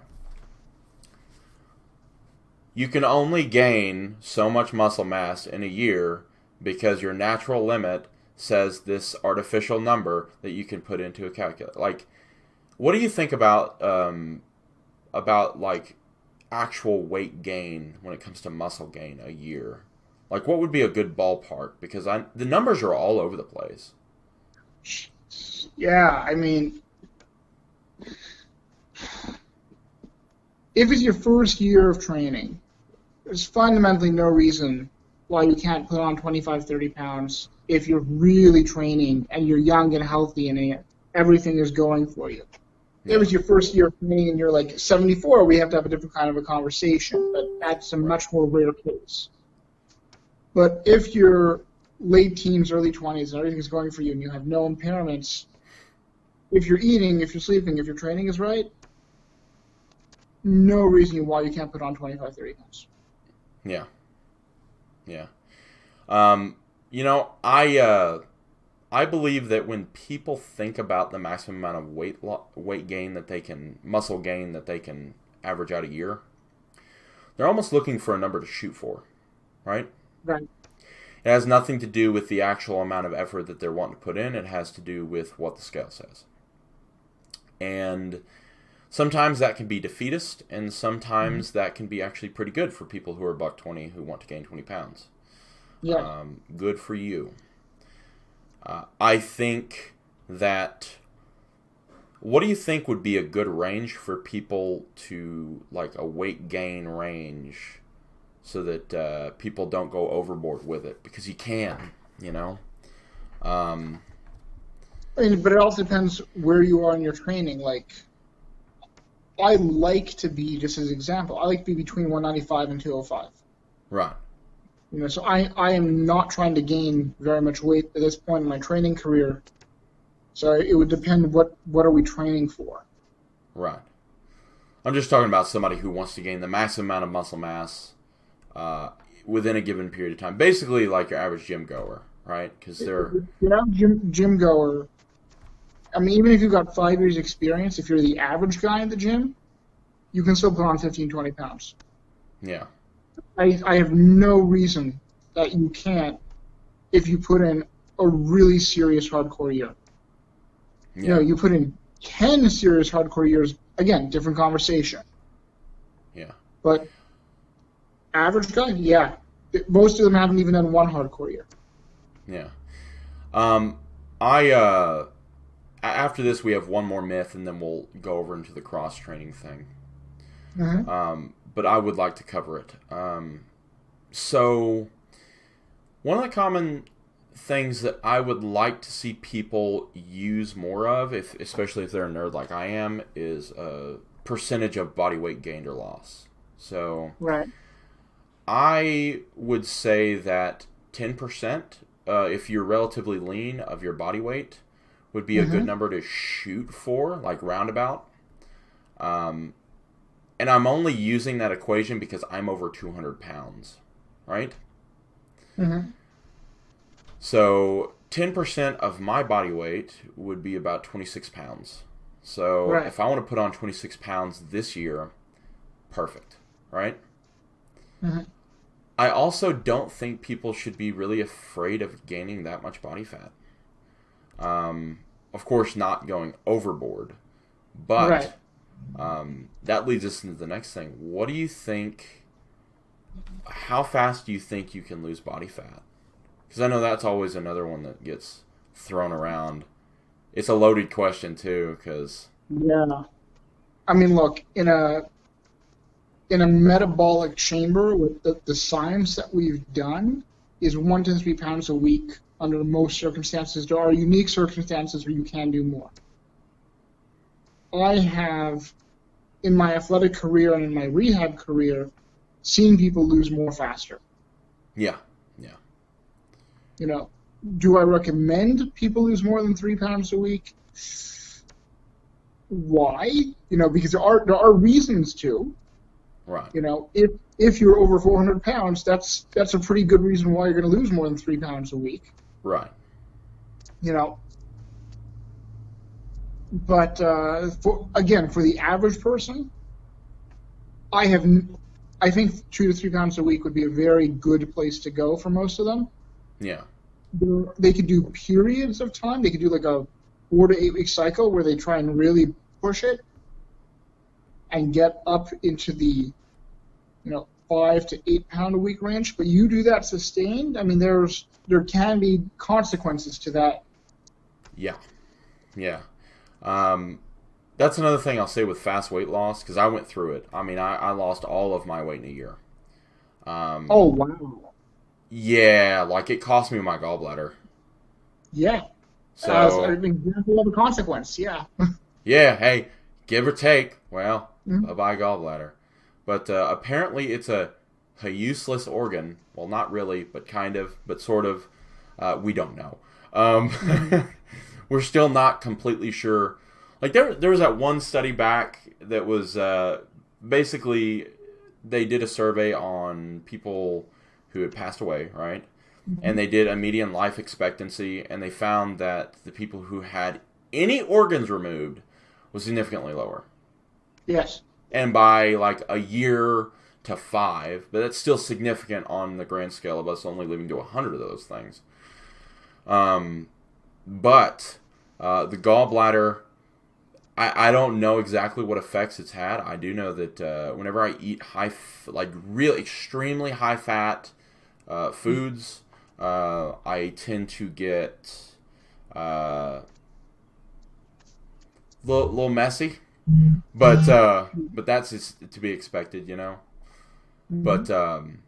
You can only gain so much muscle mass in a year because your natural limit says this artificial number that you can put into a calculator. Like, what do you think about like actual weight gain when it comes to muscle gain a year? Like, what would be a good ballpark? Because the numbers are all over the place. Yeah, I mean, if it's your first year of training, there's fundamentally no reason why you can't put on 25, 30 pounds if you're really training and you're young and healthy and everything is going for you. If it was your first year of training and you're like 74, we have to have a different kind of a conversation, but that's a much more rare case. But if you're late teens, early 20s, and everything's going for you and you have no impairments, if you're eating, if you're sleeping, if your training is right, no reason why you can't put on 25, 30 pounds. Yeah. Yeah. You know, I believe that when people think about the maximum amount of weight gain that they can, muscle gain that they can average out a year, they're almost looking for a number to shoot for, right? Right. It has nothing to do with the actual amount of effort that they're wanting to put in. It has to do with what the scale says. And sometimes that can be defeatist, and sometimes that can be actually pretty good for people who are $120 who want to gain 20 pounds. Yeah. Good for you. I think that, what do you think would be a good range for people to, like a weight gain range, so that people don't go overboard with it? Because you can, you know. I mean, but it also depends where you are in your training. Like, I like to be, just as an example, I like to be between 195 and 205. Right. You know, so I am not trying to gain very much weight at this point in my training career. So it would depend what are we training for. Right. I'm just talking about somebody who wants to gain the maximum amount of muscle mass within a given period of time. Basically, like your average gym goer, right? Because they're gym goer. I mean, even if you've got 5 years experience, if you're the average guy in the gym, you can still put on 15, 20 pounds. Yeah. I have no reason that you can't if you put in a really serious hardcore year. Yeah. You know, you put in 10 serious hardcore years, again, different conversation. Yeah. But average guy, yeah. Most of them haven't even done one hardcore year. Yeah. After this, we have one more myth, and then we'll go over into the cross-training thing. Mm-hmm. But I would like to cover it. So, one of the common things that I would like to see people use more of, especially if they're a nerd like I am, is a percentage of body weight gained or lost. So, right. I would say that 10%, if you're relatively lean, of your body weight would be a good number to shoot for, like roundabout. And I'm only using that equation because I'm over 200 pounds, right? Mm-hmm. So 10% of my body weight would be about 26 pounds. So if I want to put on 26 pounds this year, perfect, right? Mm-hmm. I also don't think people should be really afraid of gaining that much body fat. Of course, not going overboard, but that leads us into the next thing. What do you think? How fast do you think you can lose body fat? Because I know that's always another one that gets thrown around. It's a loaded question too, because I mean, look, in a metabolic chamber, with the science that we've done is 1 to 3 pounds a week under most circumstances. There are unique circumstances where you can do more. I have, in my athletic career and in my rehab career, seen people lose more faster. Yeah. You know, do I recommend people lose more than 3 pounds a week? Why? You know, because there are reasons to. Right. You know, if you're over 400 pounds, that's a pretty good reason why you're going to lose more than 3 pounds a week. Right. You know, but for the average person, I think 2 to 3 pounds a week would be a very good place to go for most of them. Yeah. They could do periods of time. They could do like a 4 to 8 week cycle where they try and really push it and get up into the 5 to 8 pound a week range. But you do that sustained, I mean, there can be consequences to that. Yeah. That's another thing I'll say with fast weight loss, because I went through it. I mean, I lost all of my weight in a year. Oh, wow. Yeah, like it cost me my gallbladder. Yeah. As So an example of a consequence, yeah. yeah, hey, give or take. Well, Mhm. bye-bye gallbladder. But apparently it's a useless organ. Well, not really, but kind of, but sort of. We don't know. Mhm. We're still not completely sure. Like there was that one study back that was basically they did a survey on people who had passed away, right? And Mhm. they did a median life expectancy, and they found that the people who had any organs removed was significantly lower, Yes. and by like a year to 5, but that's still significant on the grand scale of us only living to 100 of those things. Um, but the gallbladder, I don't know exactly what effects it's had. I do know that whenever I eat like real extremely high fat foods, I tend to get a little messy. But that's just to be expected, you know. But Mhm.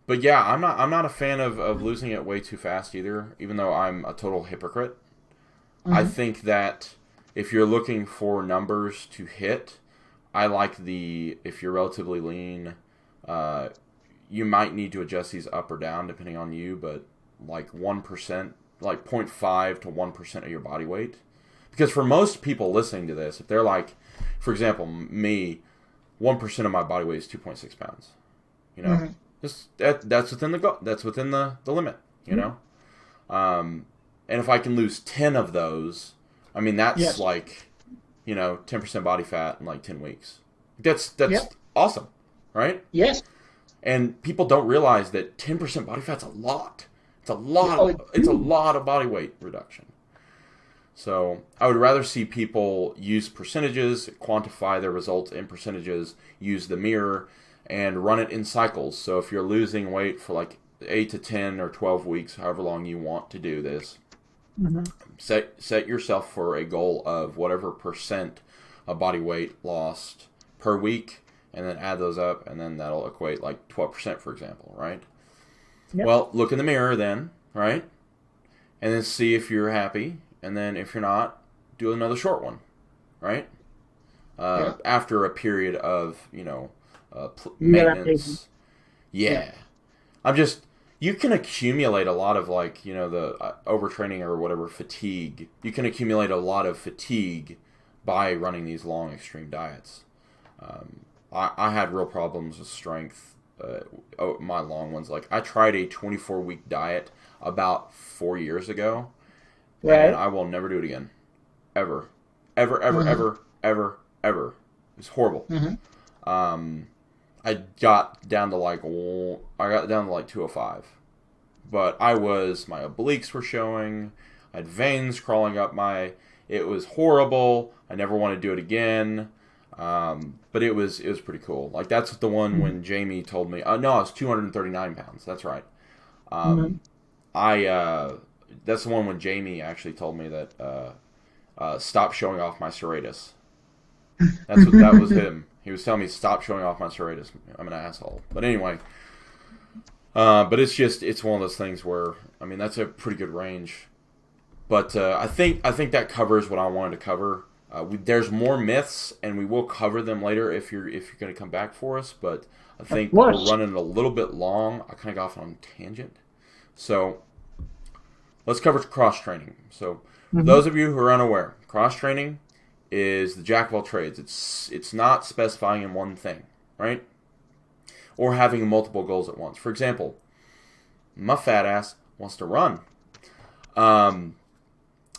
but yeah, I'm not a fan of losing it way too fast either. Even though I'm a total hypocrite, I Mhm. think that if you're looking for numbers to hit, I like the if you're relatively lean, uh, you might need to adjust these up or down depending on you, but like 1%, like 0.5 to 1% of your body weight. Because for most people listening to this, if they're like, for example, me, 1% of my body weight is 2.6 pounds. You know, Mhm. just that's within that's within the limit. You Yeah. know, and if I can lose 10 of those, I mean that's Yes. like 10% body fat in like 10 weeks. That's Yep. awesome, right? Yes. And people don't realize that 10% body fat's a lot. It's a Yeah. Oh, lot. It's a lot of body weight reduction. So I would rather see people use percentages, quantify their results in percentages, use the mirror, and run it in cycles. So if you're losing weight for like 8 to 10 or 12 weeks, however long you want to do this, mhm. set yourself for a goal of whatever percent of body weight lost per week, and then add those up, and then that'll equate like 12%, for example, right? Yep. Well, look in the mirror then, right? And then see if you're happy, and then if you're not, do another short one, right? Yeah. After a period of Readaptation. maintenance. Yeah. Yeah, I'm just you can accumulate a lot of like the overtraining or whatever fatigue. You can accumulate a lot of fatigue by running these long extreme diets. I had real problems with strength. My long ones, like I tried a 24-week diet about 4 years ago, and Right. I will never do it again, ever, ever, ever, Mhm. ever, ever, ever. It's horrible. Mhm. Um, I got down to like 205, but my obliques were showing. I had veins crawling up my. It was horrible. I never want to do it again. But it was pretty cool. Like that's the one Mhm. when Jamie told me. No, I was 239 pounds. That's right. Mhm. I that's the one when Jamie actually told me that stop showing off my serratus. That was him. He was telling me stop showing off my serratus. I'm an asshole. But anyway, but it's one of those things where I mean that's a pretty good range. But I think that covers what I wanted to cover. There's more myths, and we will cover them later if you're going to come back for us. But I Of think we're course. running a little bit long. I kind of got off on a tangent. So let's cover cross training. So for Mhm. those of you who are unaware, cross training is the jack of all trades. It's not specifying in one thing, right? Or having multiple goals at once. For example, my fat ass wants to run. Um,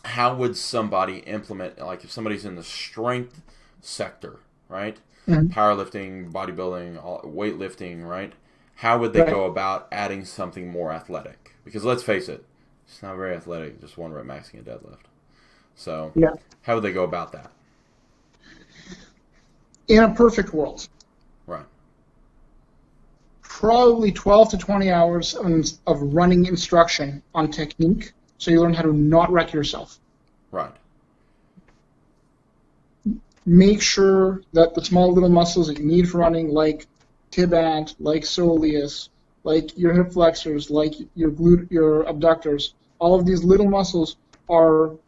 how would somebody implement, like if somebody's in the strength sector, right? Mhm. Powerlifting, bodybuilding, weightlifting, right? How would they Right. go about adding something more athletic? Because let's face it, it's not very athletic, just one rep maxing a deadlift. So, Yeah. how would they go about that? In a perfect world, Right, probably 12 to 20 hours of running instruction on technique, so you learn how to not wreck yourself. right, Make sure that the small little muscles that you need for running, like tibant, like soleus, like your hip flexors, like your abductors. All of these little muscles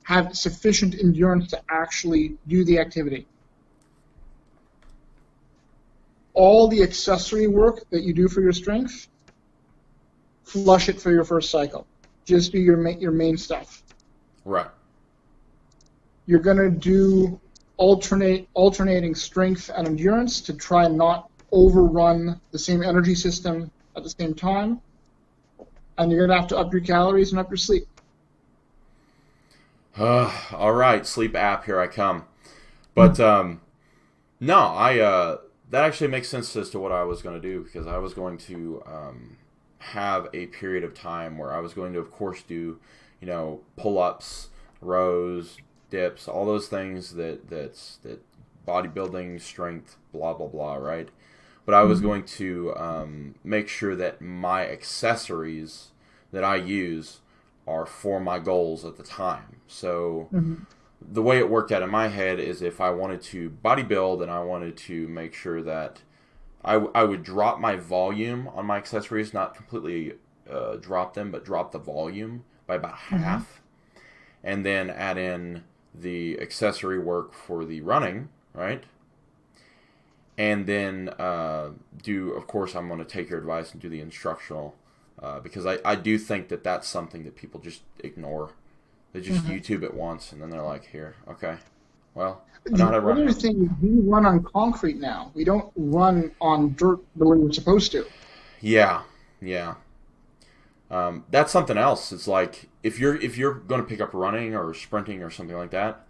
have sufficient endurance to actually do the activity. All the accessory work that you do for your strength, flush it for your first cycle. Just do your main stuff. Right. You're going to do alternating strength and endurance to try and not overrun the same energy system at the same time. And you're going to have to up your calories and up your sleep. All right, sleep app, here I come. But no, that actually makes sense as to what I was going to do, because I was going to have a period of time where I was going to, of course, do, pull-ups, rows, dips, all those things that bodybuilding, strength, blah, blah, blah, right? But I was going to make sure that my accessories that I use are for my goals at the time. So the way it worked out in my head is, if I wanted to bodybuild and I wanted to make sure that I would drop my volume on my accessories, not completely drop them, but drop the volume by about half, and then add in the accessory work for the running, right? And then of course, I'm going to take your advice and do the instructional, because I do think that that's something that people just ignore. They just YouTube it once, and then they're like, here, okay, well, I know how to run. The other thing is, we run on concrete now. We don't run on dirt the way we're supposed to. Yeah. That's something else. It's like, if you're going to pick up running or sprinting or something like that,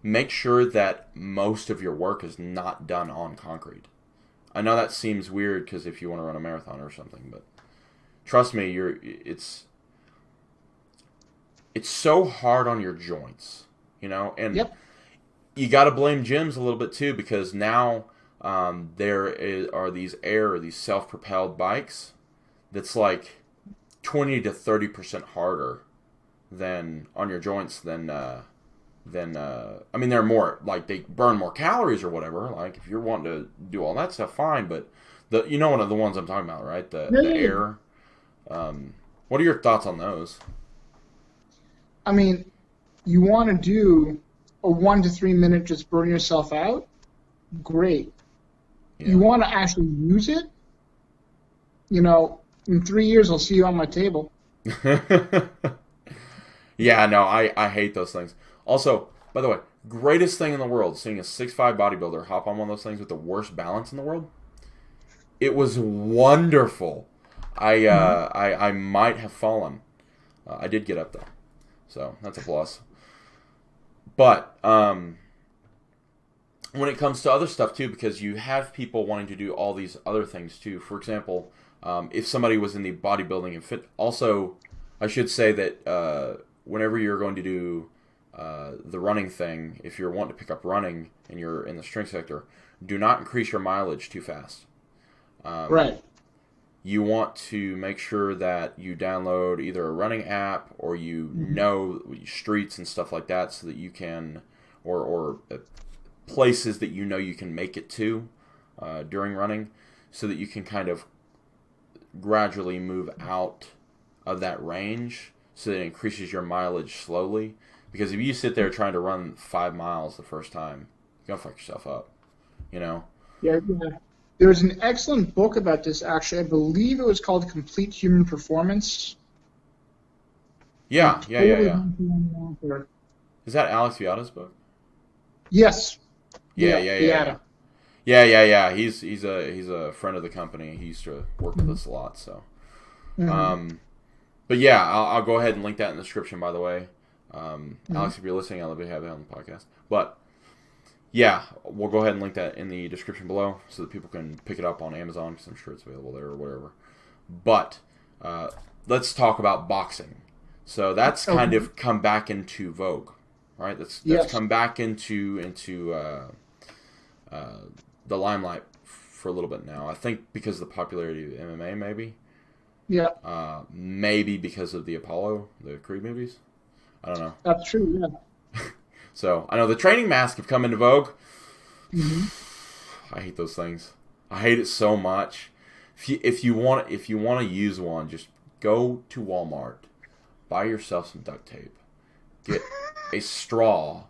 make sure that most of your work is not done on concrete. I know that seems weird, because if you want to run a marathon or something, but trust me, it's so hard on your joints, and you got to blame gyms a little bit too, because now are these these self-propelled bikes that's like 20 to 30% harder than on your joints than I mean, they're more, like, they burn more calories or whatever. Like, if you're wanting to do all that stuff, fine, but one of the ones I'm talking about, right? The air. What are your thoughts on those? I mean, you want to do a 1 to 3 minute just burn yourself out? Great. Yeah. You want to actually use it? In 3 years, I'll see you on my table. Yeah, no, I hate those things. Also, by the way, greatest thing in the world, seeing a 6'5" bodybuilder hop on one of those things with the worst balance in the world. It was wonderful. I might have fallen. I did get up though, so that's a plus. But when it comes to other stuff too, because you have people wanting to do all these other things too. For example, if somebody was in the bodybuilding and fit, also, I should say that whenever you're going to do the running thing, if you're wanting to pick up running and you're in the strength sector, do not increase your mileage too fast. Right. You want to make sure that you download either a running app or know streets and stuff like that, so that you can, or places that you can make it to during running, so that you can kind of gradually move out of that range, so that it increases your mileage slowly. Because if you sit there trying to run 5 miles the first time, you're going to fuck yourself up, Yeah. There's an excellent book about this, actually. I believe it was called Complete Human Performance. Yeah. Is that Alex Viada's book? Yes. Yeah. He's a friend of the company. He used to work with us a lot, so. But yeah, I'll go ahead and link that in the description, by the way. Alex, if you're listening, I'll be happy on the podcast. But yeah, we'll go ahead and link that in the description below, so that people can pick it up on Amazon, because I'm sure it's available there or whatever. But let's talk about boxing. So that's kind of come back into vogue, right? That's come back into the limelight for a little bit now. I think because of the popularity of MMA, maybe. Yeah. Maybe because of the Apollo, the Creed movies. I don't know. That's true, yeah. So, I know the training masks have come into vogue. I hate those things. I hate it so much. If you want to use one, just go to Walmart, buy yourself some duct tape, get a straw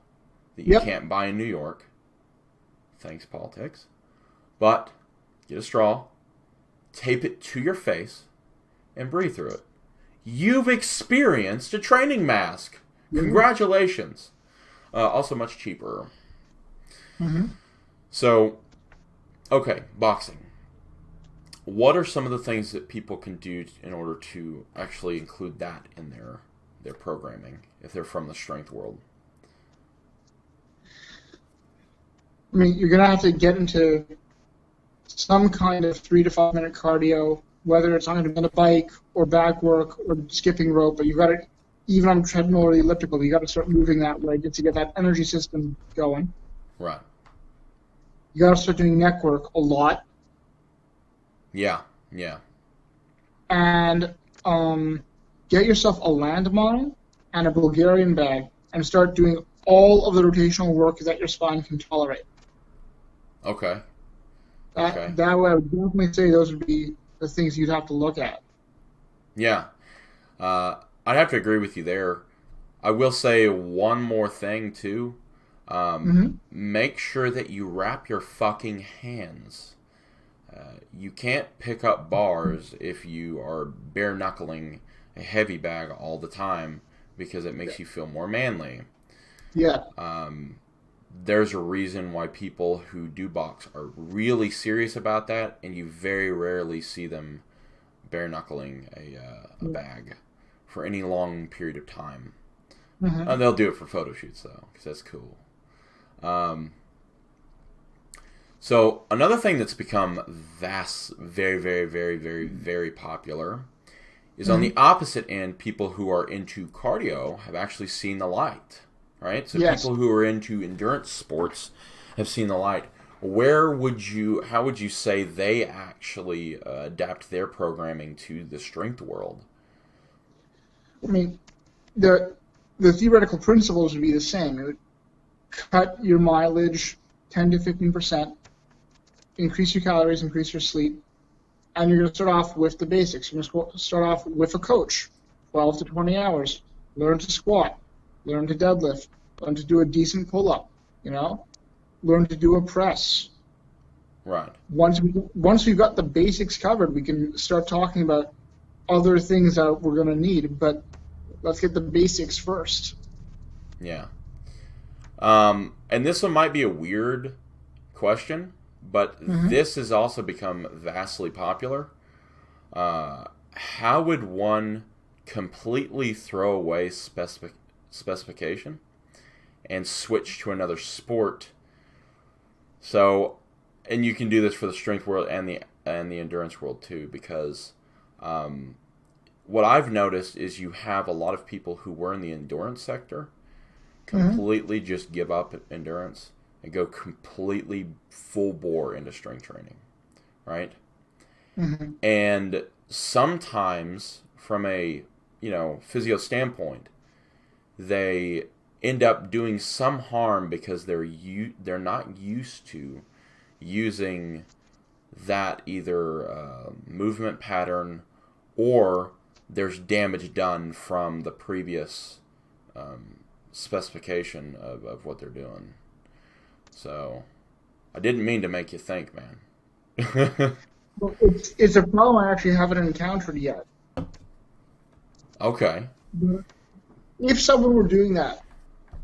that you can't buy in New York. Thanks, politics. But get a straw, tape it to your face, and breathe through it. You've experienced a training mask. Congratulations. Also much cheaper. Mm-hmm. So, okay, boxing. What are some of the things that people can do in order to actually include that in their programming if they're from the strength world? I mean, you're going to have to get into some kind of 3 to 5 minute cardio, whether it's on a bike or back work or skipping rope, but you've got to, even on treadmill or the elliptical, you got to start moving that way to get that energy system going. Right. You got to start doing neck work a lot. Yeah. And get yourself a landmine and a Bulgarian bag and start doing all of the rotational work that your spine can tolerate. Okay. That way, I would definitely say those would be the things you'd have to look at. Yeah. I'd have to agree with you there. I will say one more thing, too. Make sure that you wrap your fucking hands. You can't pick up bars if you are bare-knuckling a heavy bag all the time because it makes you feel more manly. Yeah. There's a reason why people who do box are really serious about that, and you very rarely see them bare-knuckling a bag for any long period of time. And they'll do it for photo shoots, though, because that's cool. So another thing that's become very, very, very, very, very popular is on the opposite end, people who are into cardio have actually seen the light, right? So people who are into endurance sports have seen the light. How would you say they actually adapt their programming to the strength world? I mean, the theoretical principles would be the same. It would cut your mileage 10 to 15%, increase your calories, increase your sleep, and you're going to start off with the basics. You're going to start off with a coach, 12 to 20 hours. Learn to squat, learn to deadlift, learn to do a decent pull-up, learn to do a press. Right. Once we've got the basics covered, we can start talking about other things that we're going to need, but let's get the basics first. Yeah. And this one might be a weird question, but this has also become vastly popular. How would one completely throw away specification and switch to another sport? So, and you can do this for the strength world and the endurance world too, because what I've noticed is you have a lot of people who were in the endurance sector completely just give up endurance and go completely full bore into strength training, right? And sometimes from a physio standpoint, they end up doing some harm because they're not used to using that either movement pattern, or there's damage done from the previous specification of what they're doing. So I didn't mean to make you think, man. Well, it's a problem I actually haven't encountered yet. Okay. If someone were doing that,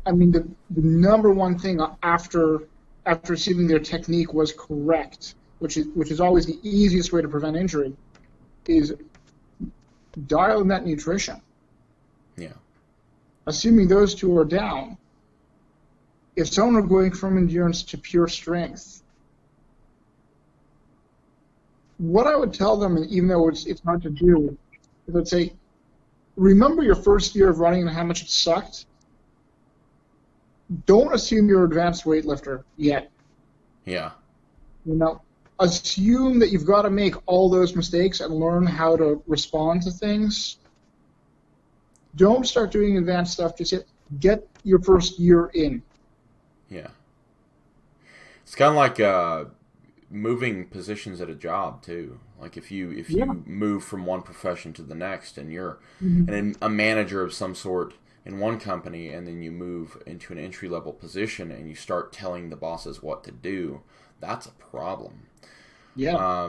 I mean, the number one thing after assuming their technique was correct, which is always the easiest way to prevent injury, is dial in that nutrition. Yeah. Assuming those two are down, if someone were going from endurance to pure strength, what I would tell them, even though it's hard to do, is I'd say, remember your first year of running and how much it sucked? Don't assume you're an advanced weightlifter yet. Yeah. Assume that you've got to make all those mistakes and learn how to respond to things. Don't start doing advanced stuff. Just get your first year in. Yeah. It's kind of like moving positions at a job too. Like if you move from one profession to the next, and you're a manager of some sort in one company, and then you move into an entry level position and you start telling the bosses what to do, that's a problem. Yeah.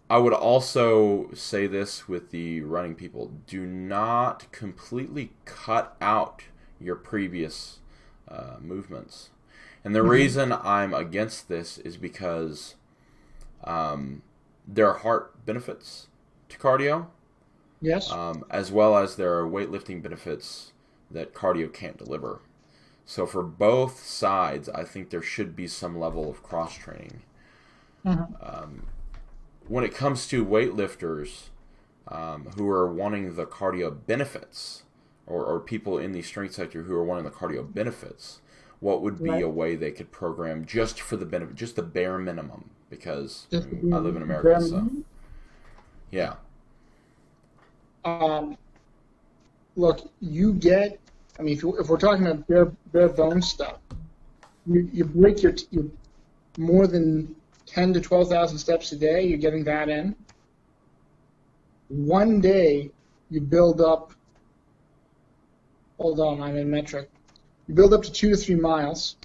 I would also say this with the running people: do not completely cut out your previous movements. And the reason I'm against this is because there are heart benefits to cardio. Yes. As well as there are weightlifting benefits that cardio can't deliver. So for both sides, I think there should be some level of cross-training. When it comes to weightlifters who are wanting the cardio benefits, or people in the strength sector who are wanting the cardio benefits, what would be a way they could program just for the benefit, just the bare minimum? Because I live in America, so yeah. Look, you get. I mean, if we're talking about bare bones stuff, you break your more than 10 to 12,000 steps a day. You're getting that in. One day, you build up. Hold on, I'm in metric. You build up to 2 to 3 miles.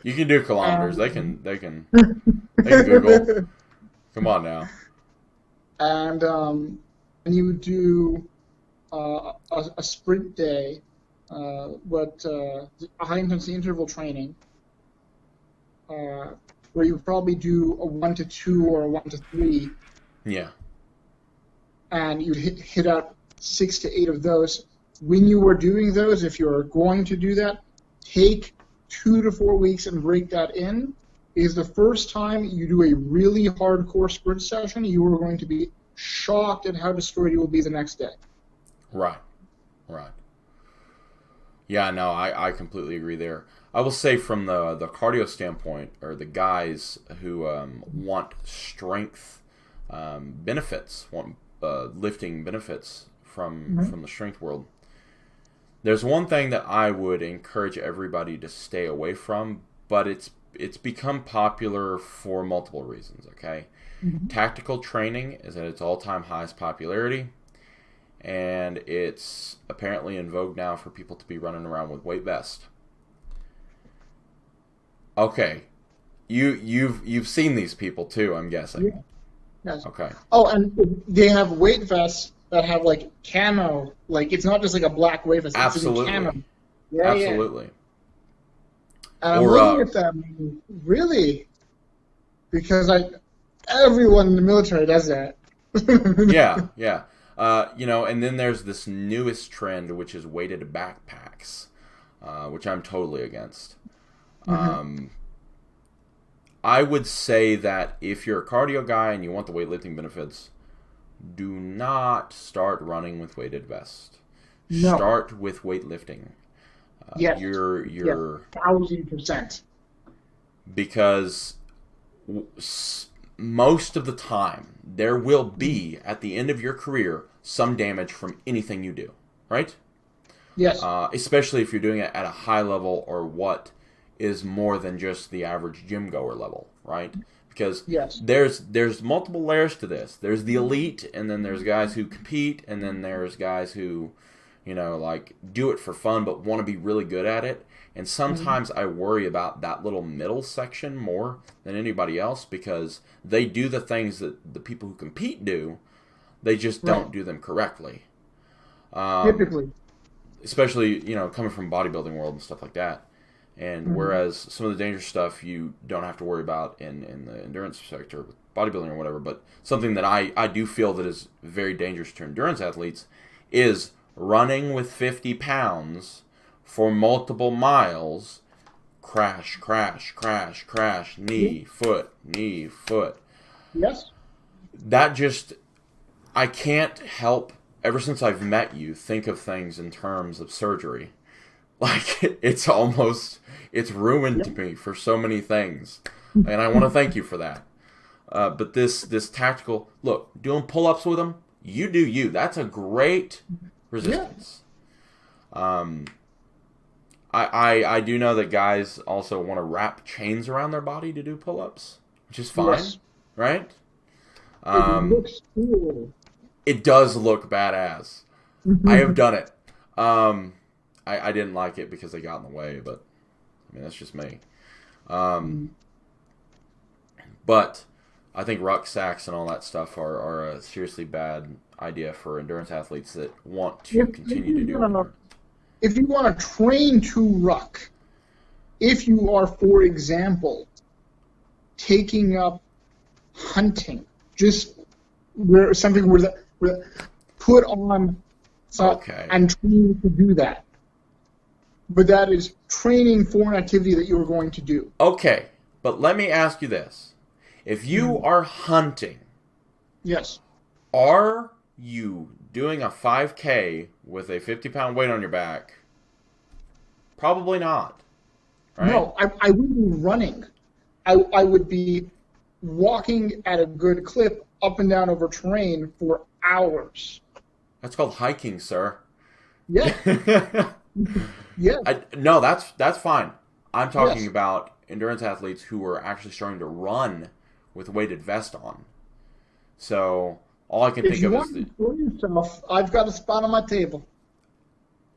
You can do kilometers. They can Google. Come on now. And you would do a sprint day, a high intensity interval training, where you would probably do a 1 to 2 or a 1 to 3. Yeah. And you'd hit out 6 to 8 of those. When you were doing those, if you're going to do that, take 2 to 4 weeks and break that in. Because the first time you do a really hardcore sprint session, you are going to be shocked at how destroyed you will be the next day. Right. Yeah, no, I completely agree there. I will say from the cardio standpoint, or the guys who want strength benefits, want lifting benefits from the strength world, there's one thing that I would encourage everybody to stay away from, but it's become popular for multiple reasons, okay? Tactical training is at its all-time highest popularity, and it's apparently in vogue now for people to be running around with weight vest. Okay, you've seen these people too, I'm guessing. Yeah. Yes. Okay. Oh, and they have weight vests that have like camo, like it's not just like a black weight vest. Absolutely. It's camo. Yeah, absolutely. Yeah. And I'm looking at them, really, because everyone in the military does that. Yeah. And then there's this newest trend, which is weighted backpacks, which I'm totally against. I would say that if you're a cardio guy and you want the weightlifting benefits, do not start running with weighted vest. No. Start with weightlifting. Yes. You're 1,000%. Because most of the time there will be, at the end of your career, some damage from anything you do, right? Yes. Especially if you're doing it at a high level, or what is more than just the average gym goer level, right? Because there's multiple layers to this. There's the elite, and then there's guys who compete, and then there's guys who, do it for fun but want to be really good at it. And sometimes I worry about that little middle section more than anybody else, because they do the things that the people who compete do, they just don't do them correctly. Typically. Especially, coming from bodybuilding world and stuff like that. And whereas some of the dangerous stuff you don't have to worry about in the endurance sector with bodybuilding or whatever, but something that I do feel that is very dangerous to endurance athletes is running with 50 pounds for multiple miles, crash, knee, foot. Yes. That just, I can't help, ever since I've met you, think of things in terms of surgery. Like, it's ruined me for so many things. And I want to thank you for that. But this tactical, look, doing pull-ups with them, you do you. That's a great resistance. I do know that guys also want to wrap chains around their body to do pull-ups, which is fine, Yes. right? It looks cool. It does look badass. I have done it. I didn't like it because they got in the way, but I mean that's just me. But I think rucksacks and all that stuff are a seriously bad idea for endurance athletes that want to continue to do endurance. If you want to train to ruck, if you are, for example, taking up hunting, just something where put on and train to do that. But that is training for an activity that you're going to do. Okay, but let me ask you this. If you are hunting, yes, are you doing a 5K with a 50-pound weight on your back? Probably not. Right? No, I wouldn't be running. I would be walking at a good clip up and down over terrain for hours. That's called hiking, sir. Yeah. Yeah. No, that's fine. I'm talking about endurance athletes who are actually starting to run with weighted vest on. So all I can think of is yourself, I've got a spot on my table.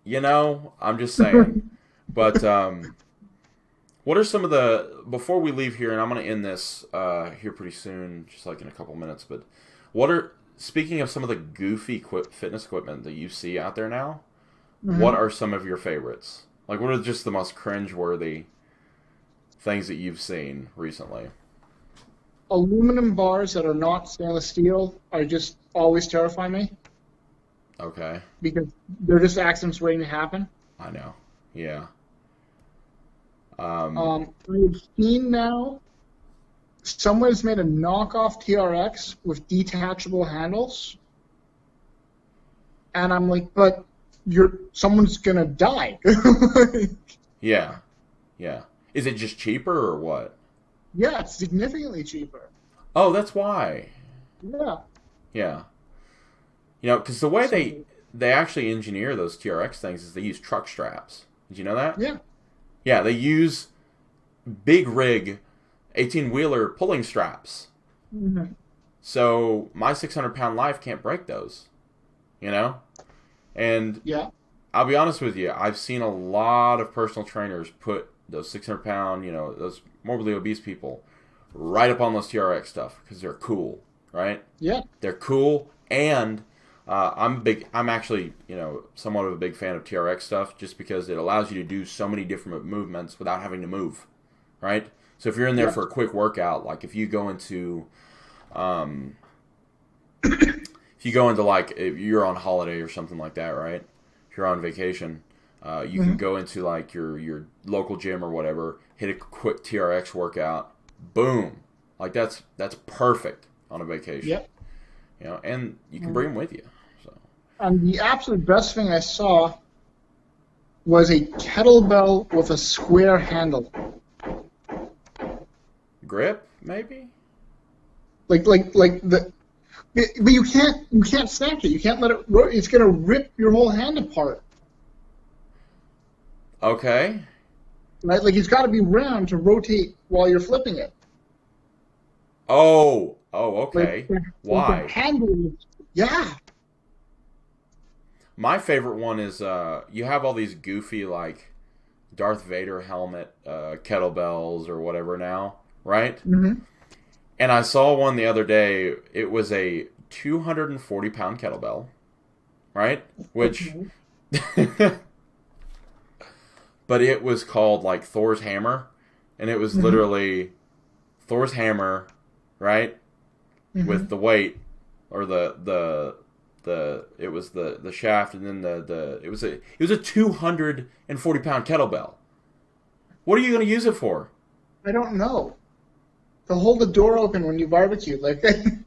I'm just saying. But what are some of the, before we leave here, and I'm going to end this here pretty soon, just like in a couple minutes, but speaking of some of the goofy fitness equipment that you see out there now, what are some of your favorites? Like, what are just the most cringe-worthy things that you've seen recently? Aluminum bars that are not stainless steel are just always terrify me. Okay. Because they're just accidents waiting to happen. I know. Yeah. I've seen now someone's made a knockoff TRX with detachable handles, and I'm like, but someone's gonna die. Yeah. Is it just cheaper or what? Yeah, it's significantly cheaper. Oh, that's why. Yeah. Because the way they actually engineer those TRX things is they use truck straps. Did you know that? Yeah. Yeah, they use big rig 18-wheeler pulling straps. Mm-hmm. So my 600-pound life can't break those. And I'll be honest with you, I've seen a lot of personal trainers put those 600-pound, those morbidly obese people right up on those TRX stuff because they're cool, right? Yeah. They're cool, and I'm actually, somewhat of a big fan of TRX stuff just because it allows you to do so many different movements without having to move, right? So if you're in there for a quick workout, like if you go into, if you're on holiday or something like that, right? If you're on vacation, you can go into like your local gym or whatever, hit a quick TRX workout, boom, like that's perfect on a vacation. Yep. And you can bring them with you. So. And the absolute best thing I saw was a kettlebell with a square handle. Grip, maybe. Like the. But you can't snatch it. You can't let it. It's gonna rip your whole hand apart. Okay. Right, like it's got to be round to rotate while you're flipping it. Oh, okay. Why? Yeah. My favorite one is you have all these goofy like Darth Vader helmet kettlebells or whatever now, right? Mm-hmm. And I saw one the other day. It was a 240-pound kettlebell, right? Which, but it was called like Thor's hammer, and it was literally Thor's hammer, right? With the weight or the it was the shaft, and then it was a 240-pound kettlebell. What are you going to use it for? I don't know. To hold the door open when you barbecue, like. It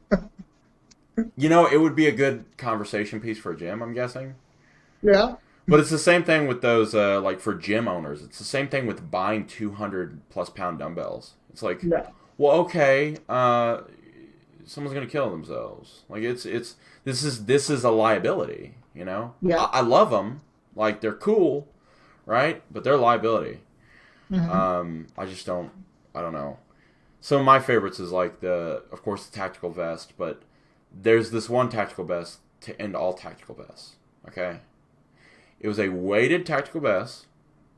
would be a good conversation piece for a gym, I'm guessing. Yeah. But it's the same thing with those, like for gym owners. It's the same thing with buying 200+ pound dumbbells. It's like, well, okay, someone's gonna kill themselves. Like this is a liability, Yeah. I love them, like they're cool, right? But they're liability. I just don't, I don't know. Some of my favorites is like of course, the tactical vest, but there's this one tactical vest to end all tactical vests, okay? It was a weighted tactical vest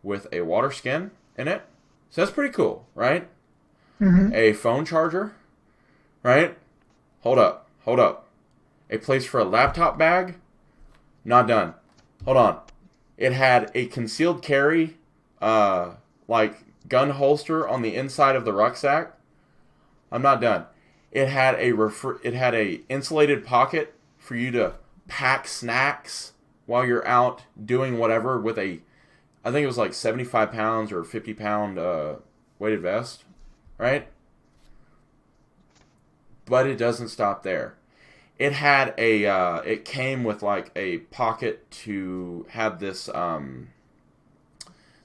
with a water skin in it. So that's pretty cool, right? A phone charger, right? Hold up. A place for a laptop bag. Not done. Hold on. It had a concealed carry, like gun holster on the inside of the rucksack. I'm not done. It had a insulated pocket for you to pack snacks while you're out doing whatever with I think it was like 75 pounds or 50 pound weighted vest, right? But it doesn't stop there. It had it came with like a pocket to have this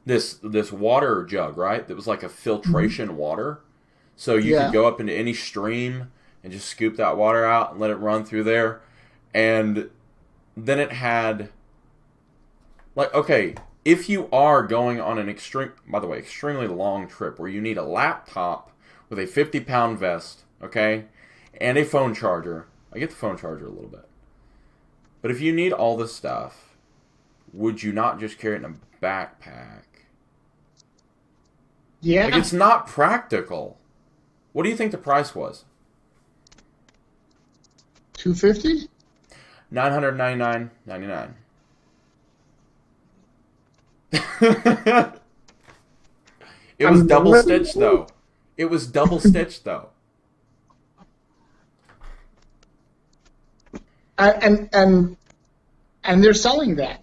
this water jug, right? That was like a filtration water. So you could go up into any stream and just scoop that water out and let it run through there. And then it had, like, okay, if you are going on an extremely long trip where you need a laptop with a 50-pound vest, okay, and a phone charger. I get the phone charger a little bit. But if you need all this stuff, would you not just carry it in a backpack? Yeah. Like, it's not practical. What do you think the price was? $250? $999.99. It was double stitched though. It was double stitched though. And they're selling that.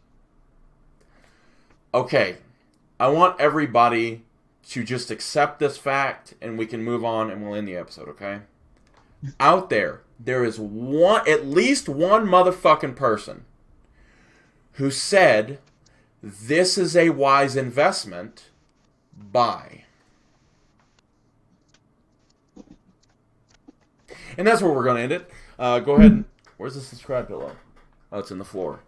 Okay, I want everybody to just accept this fact, and we can move on, and we'll end the episode. Okay? Out there is at least one motherfucking person who said, "This is a wise investment." Buy. And that's where we're going to end it. Go ahead and... Where's the subscribe pillow? Oh, it's in the floor.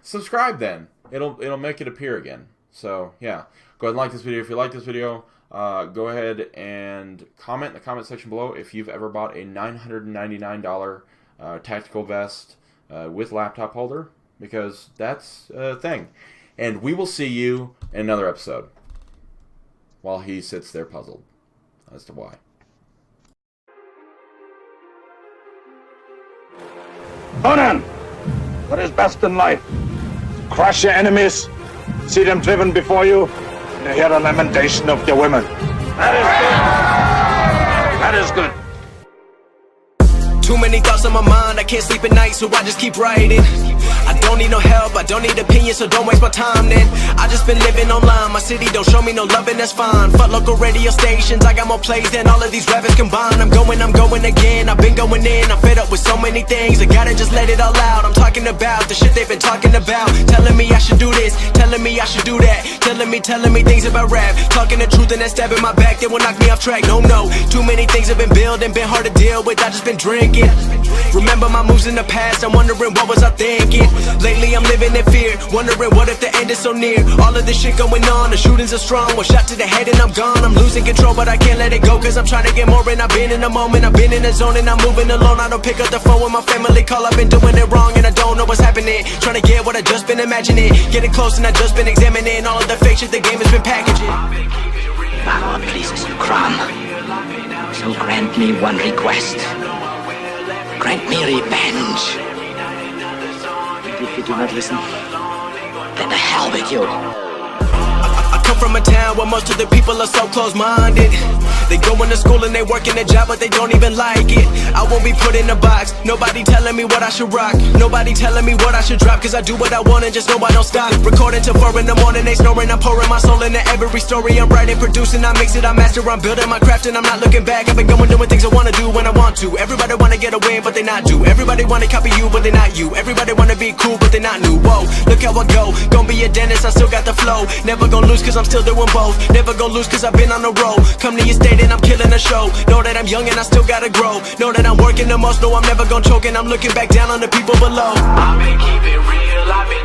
Subscribe then. It'll make it appear again. So, yeah. Go ahead and like this video. If you like this video, go ahead and comment in the comment section below if you've ever bought a $999 tactical vest with laptop holder, because that's a thing. And we will see you in another episode while he sits there puzzled as to why. Conan, what is best in life? Crush your enemies, see them driven before you, and to hear the lamentation of your women. That is good. Too many thoughts on my mind, I can't sleep at night, so I just keep writing. I don't need no help, I don't need opinions, so don't waste my time then. I just been living online, my city don't show me no love and that's fine. Fuck local radio stations, I got more plays than all of these rappers combined. I'm going again, I've been going in, I'm fed up with so many things. I gotta just let it all out, I'm talking about the shit they've been talking about. Telling me I should do this, telling me I should do that. Telling me things about rap. Talking the truth and that stab in my back, they will knock me off track. No, too many things have been building, been hard to deal with, I just been drinking. Remember my moves in the past, I'm wondering what was I thinking. Lately I'm living in fear, wondering what if the end is so near. All of this shit going on, the shootings are strong. One shot to the head and I'm gone. I'm losing control but I can't let it go, cause I'm trying to get more. And I've been in the moment, I've been in the zone, and I'm moving alone. I don't pick up the phone when my family call, I've been doing it wrong and I don't know what's happening. Trying to get what I just been imagining, getting close and I just been examining all of the fake shit the game has been packaging. Power pleases you, Crom. So grant me one request. Grant me revenge. And if you do not listen, then the hell with you. I come from a town where most of the people are so close-minded. They go into school and they work in a job but they don't even like it. I won't be put in a box, nobody telling me what I should rock. Nobody telling me what I should drop, cause I do what I want and just know I don't stop. Recording till 4 in the morning, they snoring, I'm pouring my soul into every story. I'm writing, producing, I mix it, I master, I'm building my craft and I'm not looking back. I've been going doing things I wanna do when I want to. Everybody wanna get a win but they not do. Everybody wanna copy you but they not you. Everybody wanna be cool but they not new. Whoa, look how I go, gonna be a dentist, I still got the flow. Never gonna lose cause I'm still doing both. Never gonna lose cause I've been on the road. Come to your state and I'm killing the show. Know that I'm young and I still gotta grow. Know that I'm working the most, know I'm never gonna choke, and I'm looking back down on the people below. I've been keeping real, I've been